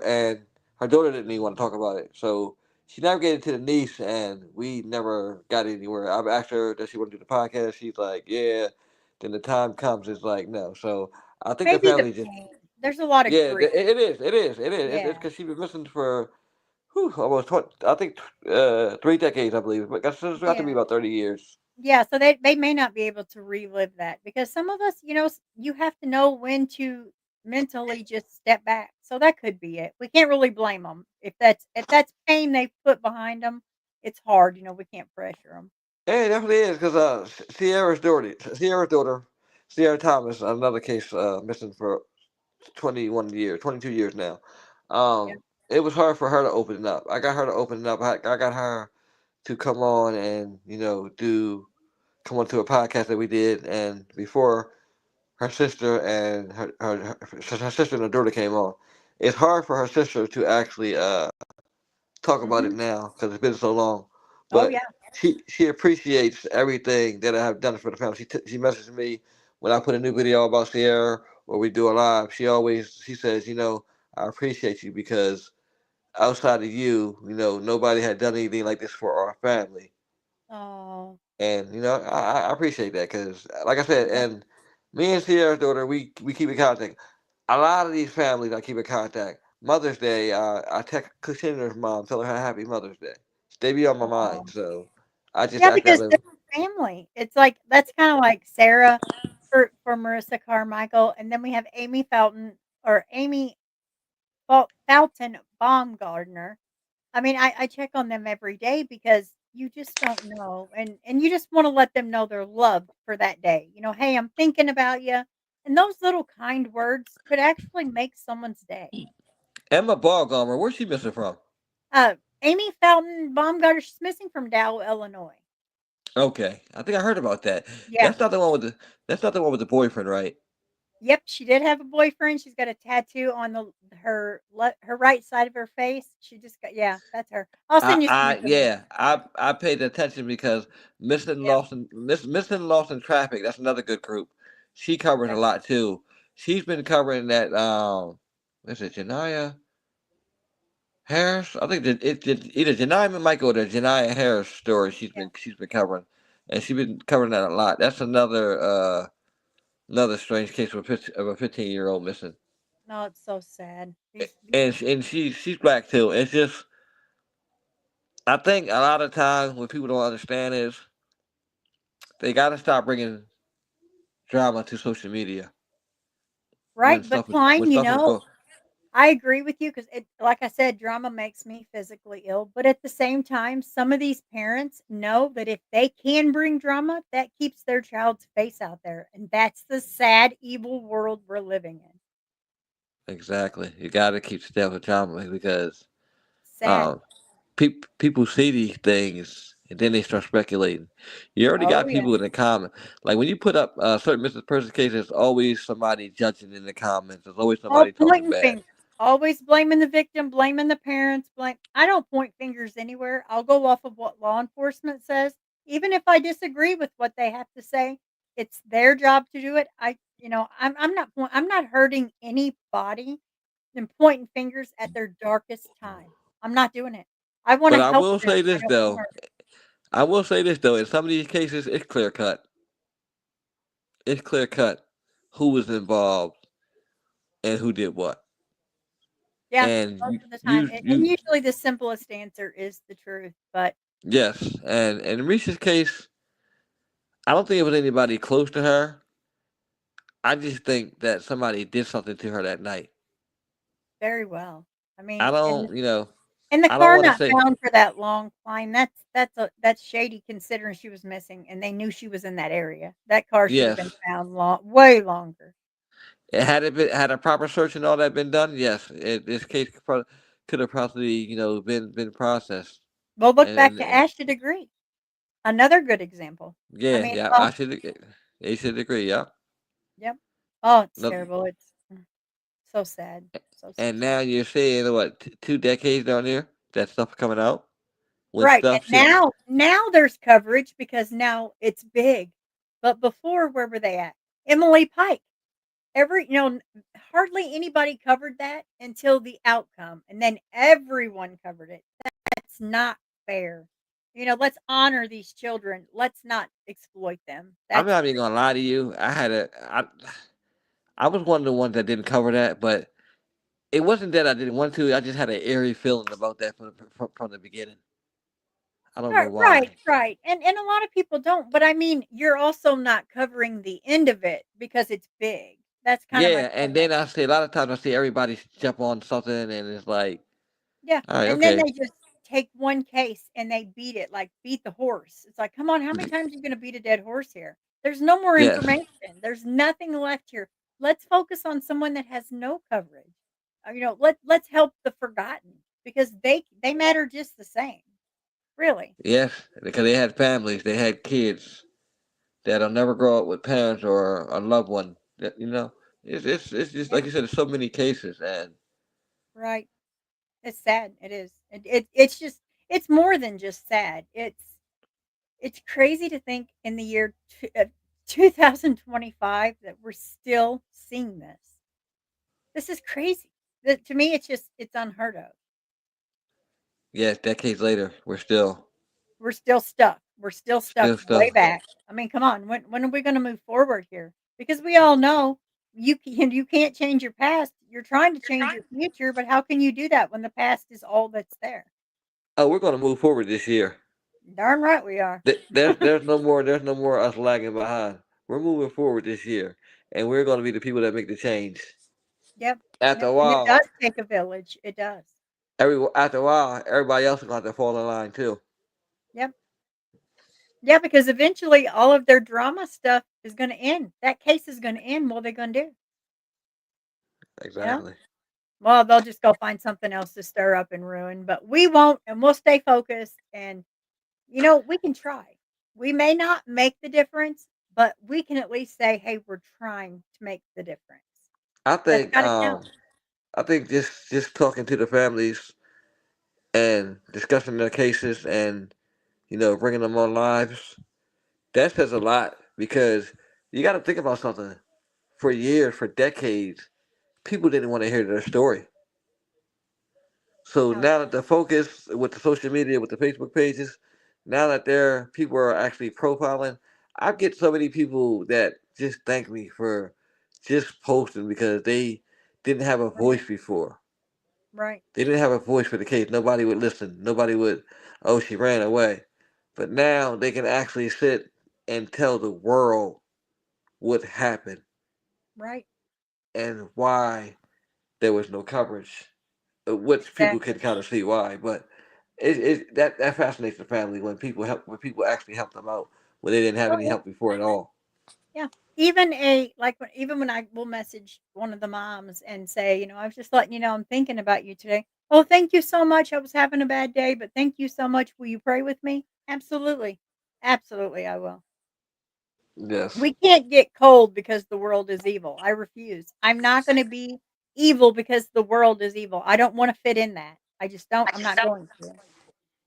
didn't even want to talk about it. So she navigated to the niece, and we never got anywhere. I've asked her does she want to do the podcast. She's like, yeah. Then the time comes, it's like no. So I think the Maybe the family just pain. There's a lot of yeah. grief. It is. It is. It is. It's Yeah. because she's been missing for almost 20, I think 3 decades, I believe. But that's got to be Yeah. about 30 years. Yeah, so they may not be able to relive that because some of us, you have to know when to mentally just step back. So that could be it. We can't really blame them if that's pain they put behind them. It's hard, we can't pressure them. Yeah, it definitely is because Sierra's daughter, Sierra Thomas, another case missing for 21 years, 22 years now. Yeah. It was hard for her to open it up. I got her to open it up. I got her to come on and do come on to a podcast that we did, and before her sister and her sister and her daughter came on. It's hard for her sister to actually talk about it Mhm. now because it's been so long. Oh But yeah. she appreciates everything that I have done for the family. She messages me when I put a new video about Sierra or we do a live. She says, I appreciate you because outside of you, nobody had done anything like this for our family. Oh, And I appreciate that because, like I said, yeah. and me and Sierra's daughter, we keep in contact. A lot of these families, I keep in contact. Mother's Day, I text Kushina's mom, tell her Happy Mother's Day. They be on my Oh. mind, so I just Yeah, ask that. because they're family. It's like that's kinda like Sarah for Marissa Carmichael, and then we have Amy Felton or Amy Fountain Baumgardner. I mean, I check on them every day because you just don't know, and you just wanna let them know they're loved for that day. "Hey, I'm thinking about you," and those little kind words could actually make someone's day. Emma Ballgummer, where's she missing from? Amy Fountain Baumgartner, she's missing from Dow, Illinois. Okay, I think I heard about that. Yeah. That's not the one with the boyfriend, right? Yep, she did have a boyfriend. She's got a tattoo on her right side of her face. She just got yeah, that's her. I'll send you some information. I paid attention because Yep, Missing Lost in Traffic. That's another good group. She covers a yep, lot too. She's been covering that. Is it Janaya Harris? I think that it's either Janaya Michael or Janaya Harris story. yeah. She's been covering, and she's been covering that a lot. That's another strange case of a 15-year-old missing, No, it's so sad. These she's black too. It's just I think a lot of times what people don't understand is they got to stop bringing drama to social media. Right, but when Klein, stuff is going. I agree with you because it like I said, drama makes me physically ill, but at the same time, some of these parents know that if they can bring drama, that keeps their child's face out there, and that's the sad, evil world we're living in. Exactly. You got to keep step with drama because Sad. um, people see these things and then they start speculating. You already Oh, got yeah. people in the comment. Like when you put up certain missing person cases, there's always somebody judging in the comments. There's always All somebody talking pointing bad. fingers. Always blaming the victim, blaming the parents, blame I don't point fingers anywhere. I'll go off of what law enforcement says. Even if I disagree with what they have to say, it's their job to do it. I'm not hurting anybody and pointing fingers at their darkest time. I'm not doing it. I wanna But I help will them. say I this don't wanna though. hurt. I will say this though. In some of these cases, it's clear cut. It's clear cut who was involved and who did what. Yeah, And most of the time, and usually the simplest answer is the truth, but yes, and in Risha's case, I don't think it was anybody close to her. I just think that somebody did something to her that night. very well. I I mean, and don't, And the I don't car want to not say found for that long climb, that's shady considering she was missing and they knew she was in that area. That car should have been yes. found way longer. Had a proper search and all that been done, yes, this case could have possibly been processed. Well, look back to And Ash to degree. Another good example. I yeah, mean, yeah, well, they should agree, yeah. yep. Oh, it's No, terrible. It's so sad. So, so and sad. now you're saying what 2 decades down there that stuff coming out when Right. And stuff should. now there's coverage because now it's big. But before, where were they at? Emily Pike. Hardly anybody covered that until the outcome, and then everyone covered it. That's not fair. Let's honor these children. Let's not exploit them. I'm That's not even gonna lie to you. I was one of the ones that didn't cover that, but it wasn't that I didn't want to. I just had an eerie feeling about that from the beginning. I don't know right, right, why. right. And a lot of people don't, but I mean, you're also not covering the end of it because it's big. That's kind of my Yeah, and point. then I see a lot of times I see everybody jump on something, and it's like, Yeah, all right, and then okay, they just take one case and they beat it, like, beat the horse. It's like, "Come on, how many times are you gonna beat a dead horse here? There's no more yes, information. There's nothing left here. Let's focus on someone that has no coverage. Let's help the forgotten because they matter just the same, really." yes, because they had families, they had kids that'll never grow up with parents or a loved one. It's just Yeah, like you said, there's so many cases, and right. It's sad. It is. It's just it's more than just sad. It's crazy to think in the year 2025 that we're still seeing this. This is crazy. To me, it's unheard of. yeah, decades later, we're still We're still stuck. We're still stuck still way stuff. back. I mean, come on. When are we going to move forward here? Because we all know you can't change your past. You're trying to change your future, but how can you do that when the past is all that's there? Oh, we're gonna move forward this year. Darn right we are. There's no more us lagging behind. We're moving forward this year, and we're gonna be the people that make the change. Yep. After Yep. a And it does while, take a village. It does. after a while, everybody else is gonna have to fall in line too. Yep. Yeah, because eventually all of their drama stuff is going to end. That case is going to end. What are they going to do? You know? Exactly. Well, they'll just go find something else to stir up and ruin, but we won't, and we'll stay focused. And, we can try. We may not make the difference, but we can at least say, hey, we're trying to make the difference. I That's think got to count. I think just talking to the families and discussing their cases and bringing them on lives, that says a lot because you got to think about something. For years, for decades, people didn't want to hear their story. So No, now that the focus with the social media, with the Facebook pages, now that people are actually profiling, I get so many people that just thank me for just posting because they didn't have a right, voice before. right, They didn't have a voice for the case. Nobody would listen. Nobody would, oh, she ran away. But now they can actually sit and tell the world what happened. right. and why there was no coverage, which people Exactly. can kind of see why. But that fascinates the family when people actually help them out when they didn't have Oh, any yeah. help before at all. Yeah. Even a like even when I will message one of the moms and say, I was just letting you know I'm thinking about you today. Oh, thank you so much. I was having a bad day, but thank you so much. Will you pray with me? Absolutely. Absolutely, I will. Yes. We can't get cold because the world is evil. I refuse. I'm not going to be evil because the world is evil. I don't want to fit in that. I just don't. I'm not going to.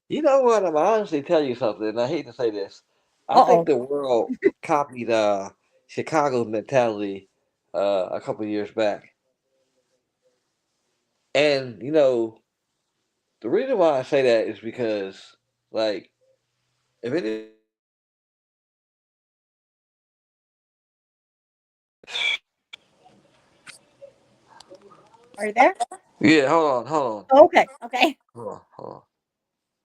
You know what? I'm honestly tell you something, and I hate to say this. I think Uh-oh. the world copied Chicago's mentality a couple of years back, and the reason why I say that is because, like, if anybody Are you there? Yeah, hold Oh, okay. Okay. on.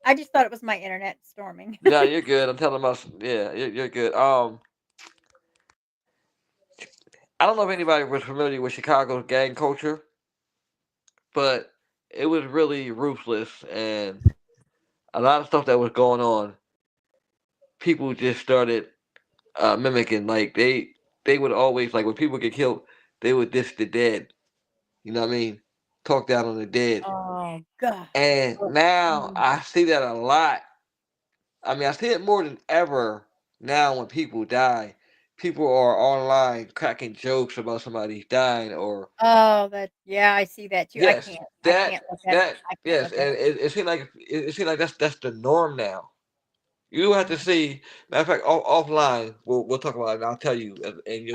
I just thought it was my internet storming. No, you're good. I'm telling us, yeah, you're good. I don't know if anybody was familiar with Chicago's gang culture, but it was really ruthless, and a lot of stuff that was going on, people just started mimicking. Like they would always like when people get killed, they would diss the dead. You know what I mean? Talk down on the dead. Oh god. And Oh, now mm. I see that a lot. I mean, I see it more than ever now when people die. People are online cracking jokes about somebody dying, or Oh, that yeah, I see that too. I yes, can't. I that can't look at it. that I can't yes, look at and it. it seems like it seems like that's the norm now. You have to Mm. see. Matter of fact, offline, we'll talk about it. And I'll tell you, and Okay.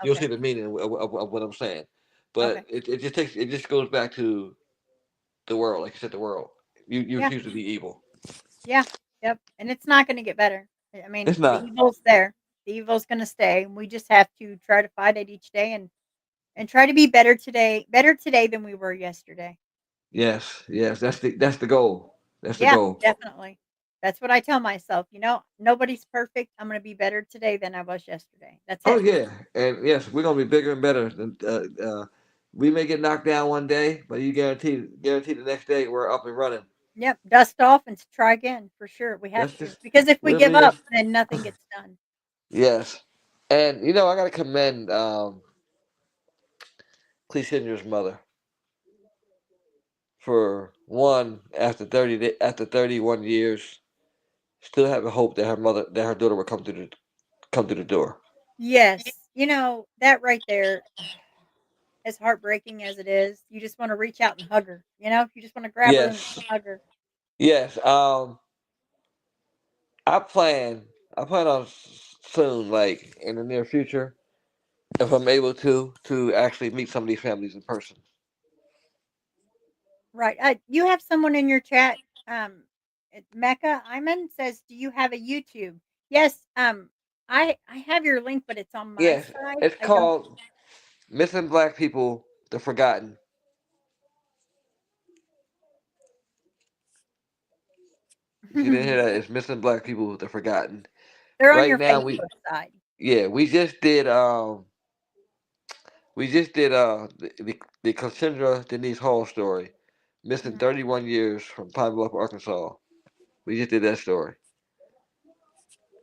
you'll see Okay. the meaning of what I'm saying. But Okay. it just goes back to the world, like you said, the world. You Yeah. refuse to be evil. Yeah. Yep. And it's not going to get better. I It's mean, the not. evil's there. The evil's going to stay. We just have to try to fight it each day and try to be better today than we were yesterday. Yes, yes. That's the goal. That's the Yeah, goal. definitely. That's what I tell myself. Nobody's perfect. I'm going to be better today than I was yesterday. That's Oh it. yeah, and yes, we're gonna be bigger and better. We may get knocked down one day, but you guarantee the next day we're up and running. Yep. Dust off and try again for sure. We have That's to just because if we give really up, is. then nothing gets done. Yes, and I gotta commend Cleasinger's mother for one after 31 years, still having hope that her daughter would come through the door. Yes. That right there, as heartbreaking as it is, you just want to reach out and hug her. You just want to grab her and Yes, hug her. yes. I plan I plan on soon, like in the near future, if I'm able to actually meet some of these families in person. Right. You have someone in your chat. Mecca Iman says, "Do you have a YouTube?" Yes. I have your link, but it's on my Yes, side. it's I don't. called Missing Black People, the Forgotten. If you didn't hear that, it's Missing Black People, the Forgotten. They're on Right your now, Facebook side. yeah, we just did the Cassandra Denise Hall story, missing Mhm. 31 years from Pine Bluff, Arkansas. We just did that story,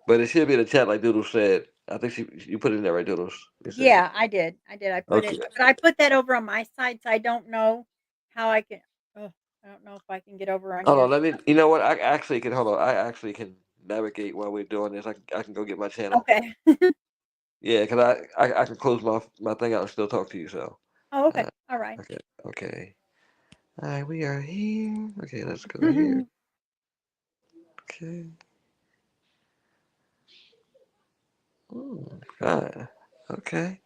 but it should be in the chat like Doodle said. I think you put it in there, right, Doodles? You said Yeah, I did. I did. I put okay. it, but I put that over on my side, so I don't know how I can. Oh, I don't know if I can get over on Hold on, yours. let me. You know what? I actually can. Hold on. I actually can navigate while we're doing this. I can go get my channel. Okay. Yeah, because I can close my thing out and still talk to you. So, Oh, okay. uh, All right. okay, okay. All right, we are here. Okay, let's go here. Okay. Alright. Okay.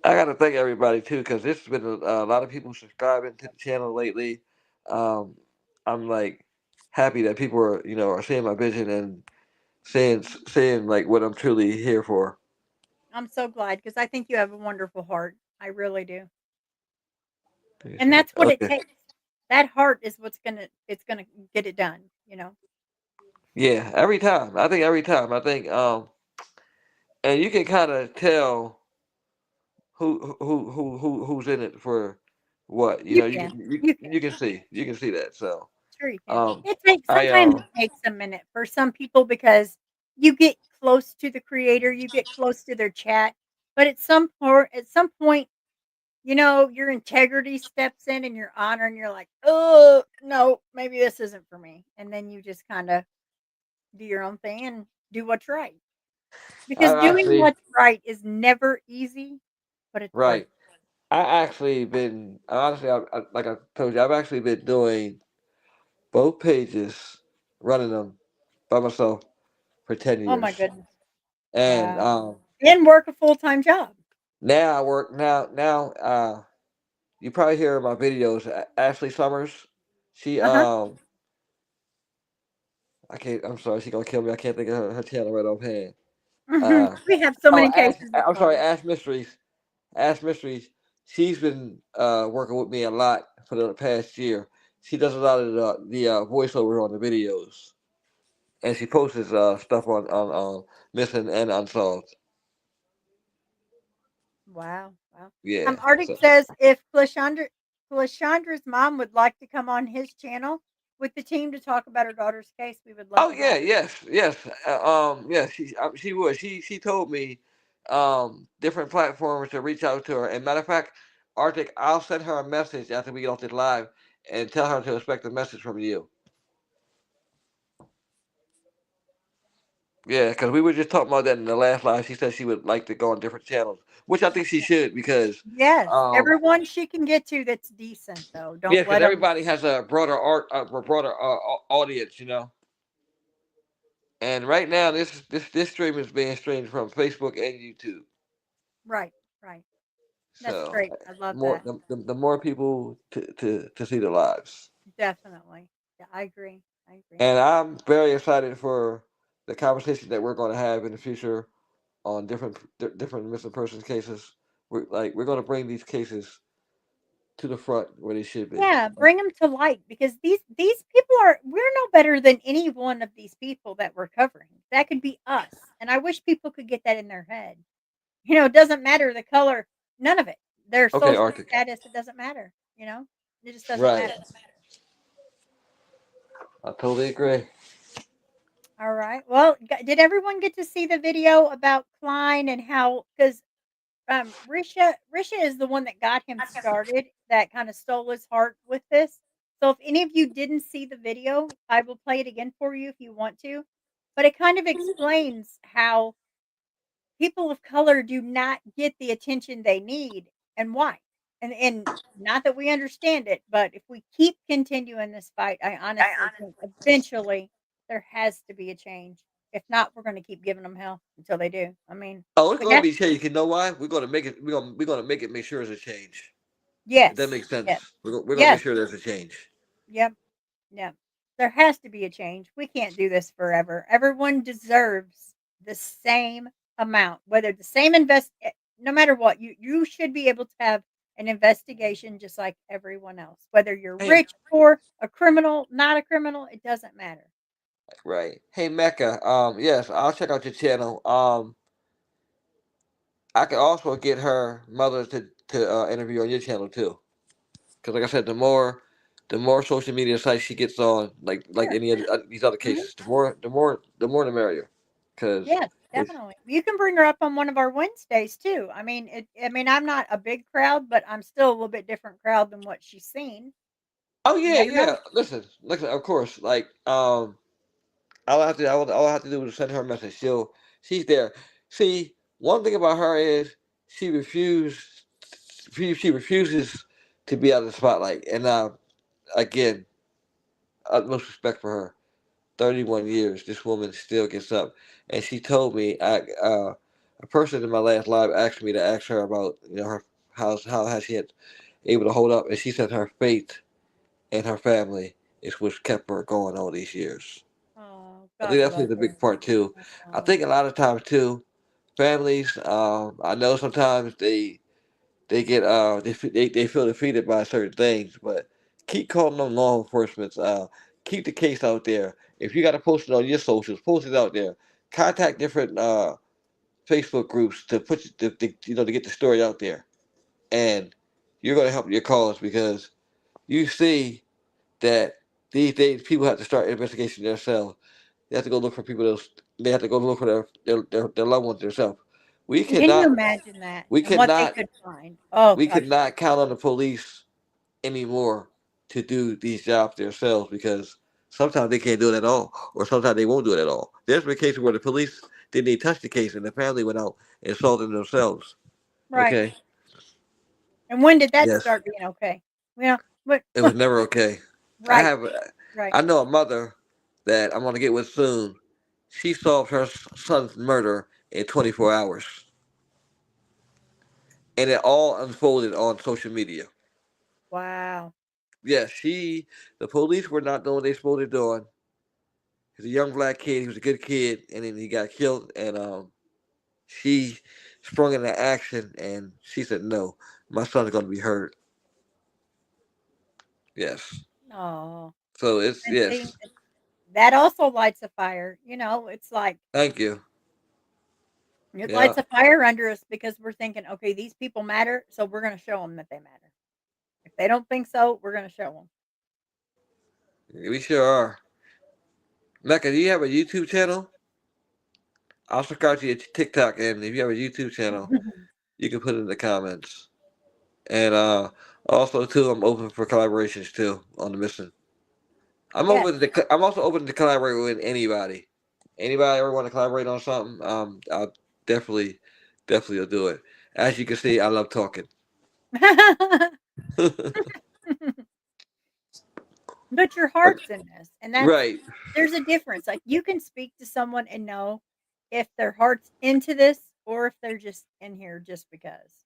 I got to thank everybody too, because this has been a lot of people subscribing to the channel lately. Um, I'm like happy that people are are seeing my vision and seeing like what I'm truly here for. I'm so glad because I think you have a wonderful heart. I really do. Let me And see. that's what it Okay. takes. That heart is it's gonna get it done. Yeah. Every time. I think every time. I think and you can kind of tell who's in it for what. You You know, can. You can. you can see that. So Sure you can. um, It takes I sometimes it takes a minute for some people because you get close to the creator, you get close to their chat, but at some point, your integrity steps in and your honor and you're like, "Oh, no, maybe this isn't for me." And then you just kinda do your own thing and do what's right. Because I've doing actually what's right is never easy, but it's worth right. I actually been honestly, like I told you, I've actually been doing both pages, running them by myself for ten Oh my years, goodness. and Wow. And work a full-time job. now I work now. You probably hear my videos. Ashley Summers, she Uh-huh. I can't. I'm sorry, she gonna kill me. I can't think of her channel right offhand. Mhm. Uh, We have so oh, many cases to I'm sorry, solve. Ash Mysteries. Ash Mysteries. She's been working with me a lot for the past year. She does a lot of the voiceover on the videos, and she posts stuff on missing and unsolved. Wow, wow. Yeah. Arctic So. says if Clashandra's mom would like to come on his channel with the team to talk about her daughter's case, we would love Oh to yeah, have her. yes. She would. She told me different platforms to reach out to her. And matter of fact, Arctic, I'll send her a message after we get off this live and tell her to expect a message from you. Yeah, because we were just talking about that in the last live. She said she would like to go on different channels, which I think she should because, Yes, um, everyone she can get to that's decent though. yeah, Don't because let them. everybody has a broader audience, you know. And right now, this stream is being streamed from Facebook and YouTube. Right, right. That's So great. I love more that. the more people to see the lives, Definitely. Yeah, I agree. I agree. and I'm very excited for the conversation that we're going to have in the future on different missing persons cases. We're going to bring these cases to the front where they should be. Yeah, bring them to light because these people are we're no better than any one of these people that we're covering. That could be us. And I wish people could get that in their head. It doesn't matter the color, none of it. Their Okay, social Arctic. status, it doesn't matter. It just doesn't Right. matter. I totally agree. All right. Well, did everyone get to see the video about Klein and how cuz Risha is the one that got him started that kind of stole his heart with this. So if any of you didn't see the video, I will play it again for you if you want to. But it kind of explains how people of color do not get the attention they need and why. And not that we understand it, but if we keep continuing this fight, I honestly think eventually there has to be a change. If not, we're going to keep giving them hell until they do. I mean, Oh, it's we going to got be changed. You know why? We're going to make it. We're going to make it. Make sure it's a change. If that yes, makes sense, yes, we're going to make yes, sure there's a change. yep, yep. There has to be a change. We can't do this forever. Everyone deserves the same amount, whether the same no matter what, you should be able to have an investigation just like everyone else. Whether you're Hey, rich, poor, a criminal, not a criminal, it doesn't matter. right. Hey, Mecca. Yes, I'll check out your channel. I could also get her mother to interview on your channel too. Because like I said, the more social media sites she gets on, like Sure. any of these other Mhm. cases, the more the merrier. Because Yes, it's definitely. You can bring her up on one of our Wednesdays too. I mean, I'm not a big crowd, but I'm still a little bit different crowd than what she's seen. oh You yeah, never yeah. know. Listen. Of course, all I have to do is send her a message. She's there. See, one thing about her is she refused. She refuses to be out of the spotlight. And again, utmost respect for her. 31 years, this woman still gets up. And she told me, a person in my last live asked me to ask her about, her how has she had able to hold up, and she said her faith and her family is what's kept her going all these years. Oh, I think God that bless plays a her. big part too. I Oh, think a lot of times too, families. I know sometimes they get they feel defeated by certain things, but keep calling on law enforcement. Keep the case out there. If you got to post it on your socials, post it out there. Contact different Facebook groups to put to get the story out there. and you're going to help your cause because you see that these days people have to start an investigation themselves. They have to go look for people. They have to go look for their loved ones themselves. We Can you cannot imagine that we and what they cannot could find? Oh we gosh, no. cannot count on the police anymore to do these jobs themselves because sometimes they can't do it at all, or sometimes they won't do it at all. There's been cases where the police didn't even touch the case, and the family went out and solved it themselves. Right. Okay. And when did that Yes. start being okay? Well, but It was never okay. I right, have, right. I know a mother that I'm gonna get with soon. She solved her son's murder in 24 hours, and it all unfolded on social media. Wow. Yes, the police were not doing what they supposed to be doing. He's a young black kid. He was a good kid, and then he got killed. And she sprung into action, and she said, "No, my son's gonna be hurt." Yes. Oh, So it's and see, yes. that also lights a fire. It's like Thank you. it Yeah, lights a fire under us because we're thinking, okay, these people matter, so we're going to show them that they matter. If they don't think so, we're going to show we sure are. Mecca, do you have a YouTube channel? I'll subscribe to your TikTok, and if you have a YouTube channel, them. you can put it in the comments. And also too, I'm open for collaborations too on the mission. Yes. I'm also open to collaborate with anybody. Anybody ever want to collaborate on something? I'll definitely, definitely will do it. As you can see, I love talking. But your heart's in this, and Right. there's a difference. Like you can speak to someone and know if their heart's into this or if they're just in here just because.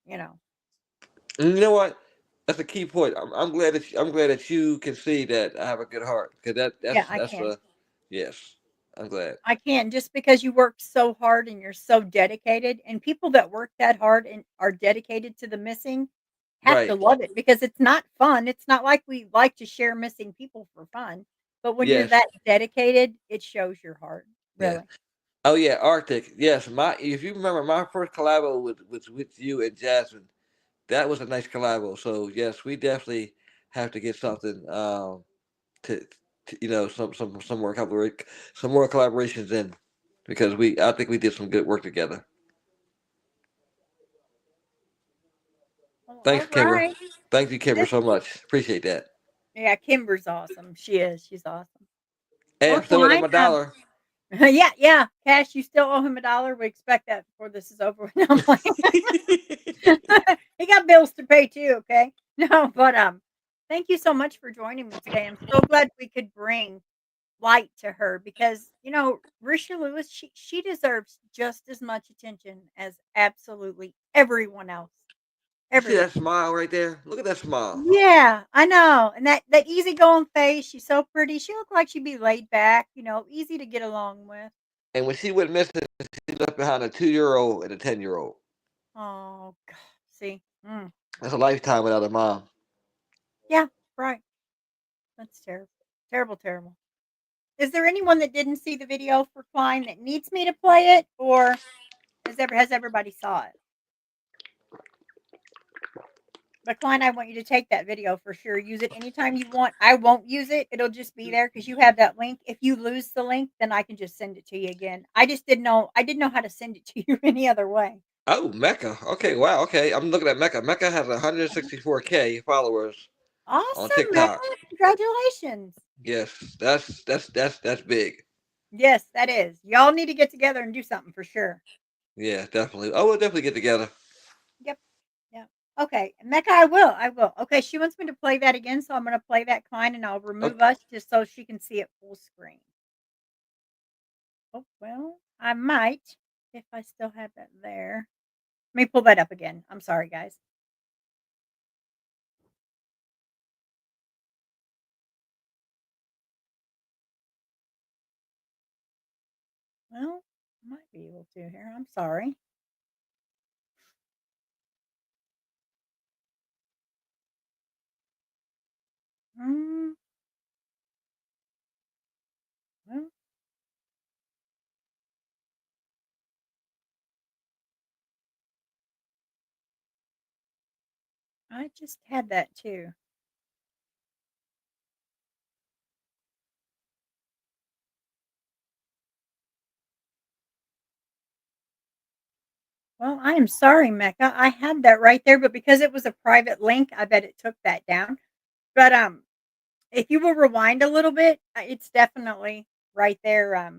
And you know what? That's a key point. I'm glad that you can see that I have a good heart because Yeah, I that's can. a yes. I'm glad. I can just because you worked so hard and you're so dedicated, and people that work that hard and are dedicated to the missing have to Right. love it because it's not fun. It's not like we like to share missing people for fun, but when you're Yes. that dedicated, it shows your heart, Yeah. really. Oh yeah, Arctic. Yes, my if you remember my first collabo was with you and Jasmine. That was a nice collabo. So yes, we definitely have to get something to, some more some more collaborations in because we I think we did some good work together. Well, Thanks, all Kimber. right. Thank you, Kimber, This so much. Appreciate that. Yeah, Kimber's awesome. She is. She's awesome. Hey, Well, I'm still with him Klein, a dollar. yeah, yeah. Cash, you still owe him $1. We expect that before this is over with. No, I'm playing. He got bills to pay too, okay? No, but thank you so much for joining me today. I'm so glad we could bring light to her because Risha Lewis, she deserves just as much attention as absolutely everyone else. You see Everyone. that smile right there? Look at that smile. Yeah, I know. And that easygoing face, she's so pretty. She looked like she'd be laid back, easy to get along with. And when she went missing, she left behind a 2-year old and a 10-year old. Oh, God. See? Mm. That's a lifetime without a mom. Yeah, right. That's terrible. Terrible, terrible. Is there anyone that didn't see the video for Klein that needs me to play it, or has everybody saw it? But Klein, I want you to take that video for sure. Use it anytime you want. I won't use it. It'll just be there because you have that link. If you lose the link, then I can just send it to you again. I just didn't know. I didn't know how to send it to you any other way. Oh, Mecca. Okay, wow. Okay, I'm looking at Mecca. Mecca has 164K followers on Awesome, Mecca! TikTok. Congratulations. Yes, that's big. Yes, that is. Y'all need to get together and do something for sure. Yeah, definitely. Oh, we'll definitely get together. Yep. Yeah. Okay, Mecca, I will. I will. Okay, she wants me to play that again, so I'm going to play that Klein, and I'll remove Okay. us just so she can see it full screen. Oh well, I might if I still have that there. Let me pull that up again. I'm sorry, guys. Well, might be able to here. I'm sorry. Mm, well, I just had that too. Well, I am sorry, Mecca. I had that right there, but because it was a private link, I bet it took that down. But if you will rewind a little bit, it's definitely right there.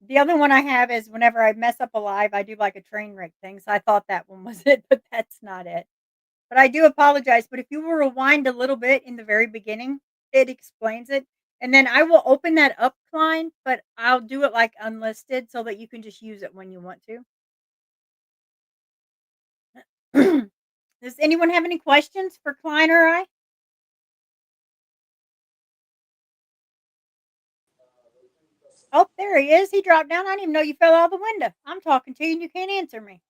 The other one I have is whenever I mess up a live, I do like a train wreck thing. So I thought that one was it, but that's not it. But I do apologize. But if you will rewind a little bit in the very beginning, it explains it. And then I will open that up, Klein, but I'll do it like unlisted so that you can just use it when you want to. Does anyone have any questions for Klein or I? Oh, there he is. He dropped down. I didn't even know you fell out of the window. I'm talking to you and you can't answer me.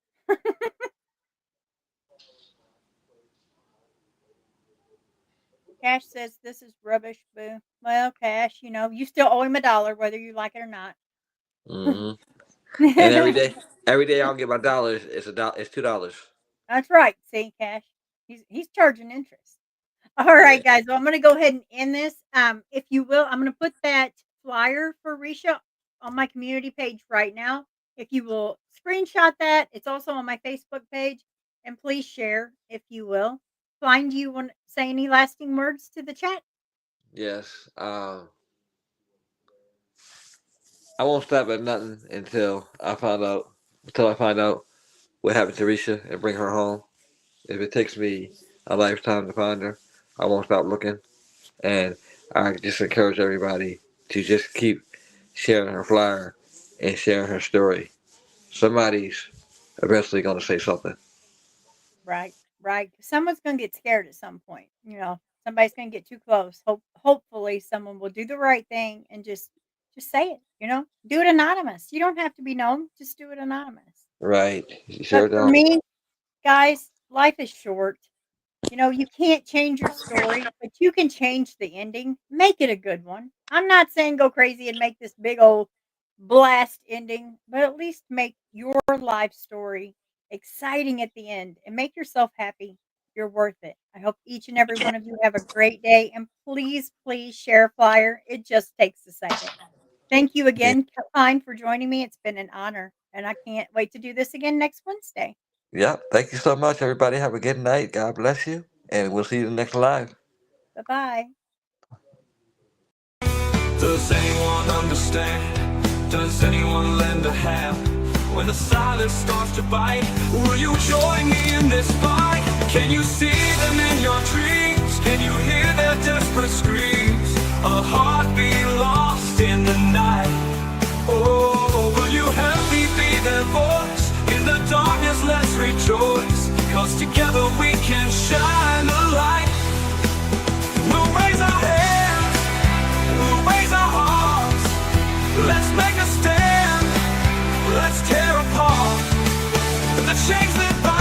Cash says this is rubbish, boo. Well, Cash, you still owe him $1, whether you like it or not. Hmm. And every day I'll get my dollars. It's $2. That's right. See, Cash. He's charging interest. All Yeah. right, guys. Well, I'm going to go ahead and end this. If you will, I'm going to put that flyer for Risha on my community page right now. If you will screenshot that, it's also on my Facebook page. And please share, if you will. Klein, do you want to say any lasting words to the chat? Yes. I won't stop at nothing until I find out what happened to Risha and bring her home. If it takes me a lifetime to find her, I won't stop looking. And I just encourage everybody to just keep sharing her flyer and sharing her story. Somebody's eventually going to say something. Right, right. Someone's gonna get scared at some point. Somebody's gonna get too close. Hopefully, someone will do the right thing and just say it. Do it anonymous. You don't have to be known. Just do it anonymous. Right. You But sure for don't. me, guys, life is short. You can't change your story, but you can change the ending. Make it a good one. I'm not saying go crazy and make this big old blast ending, but at least make your life story exciting at the end and make yourself happy. You're worth it. I hope each and every one of you have a great day. And please, please share a flyer. It just takes a second. Thank you Yeah. again, Caroline, for joining me. It's been an honor. And I can't wait to do this again next Wednesday. Yep. Thank you so much, everybody. Have a good night. God bless you. And we'll see you in the next live. Bye bye. Does anyone understand? Does anyone lend a hand? When the silence starts to bite, will you join me in this fight? Can you see them in your dreams? Can you hear their desperate screams? A heartbeat lost in the night. Oh, will you help me be their voice? In the darkness let's rejoice, 'cause together we can shine a light. We'll raise our hands, we'll raise our hearts. Let's make a stand, let's tear apart the chains that bind.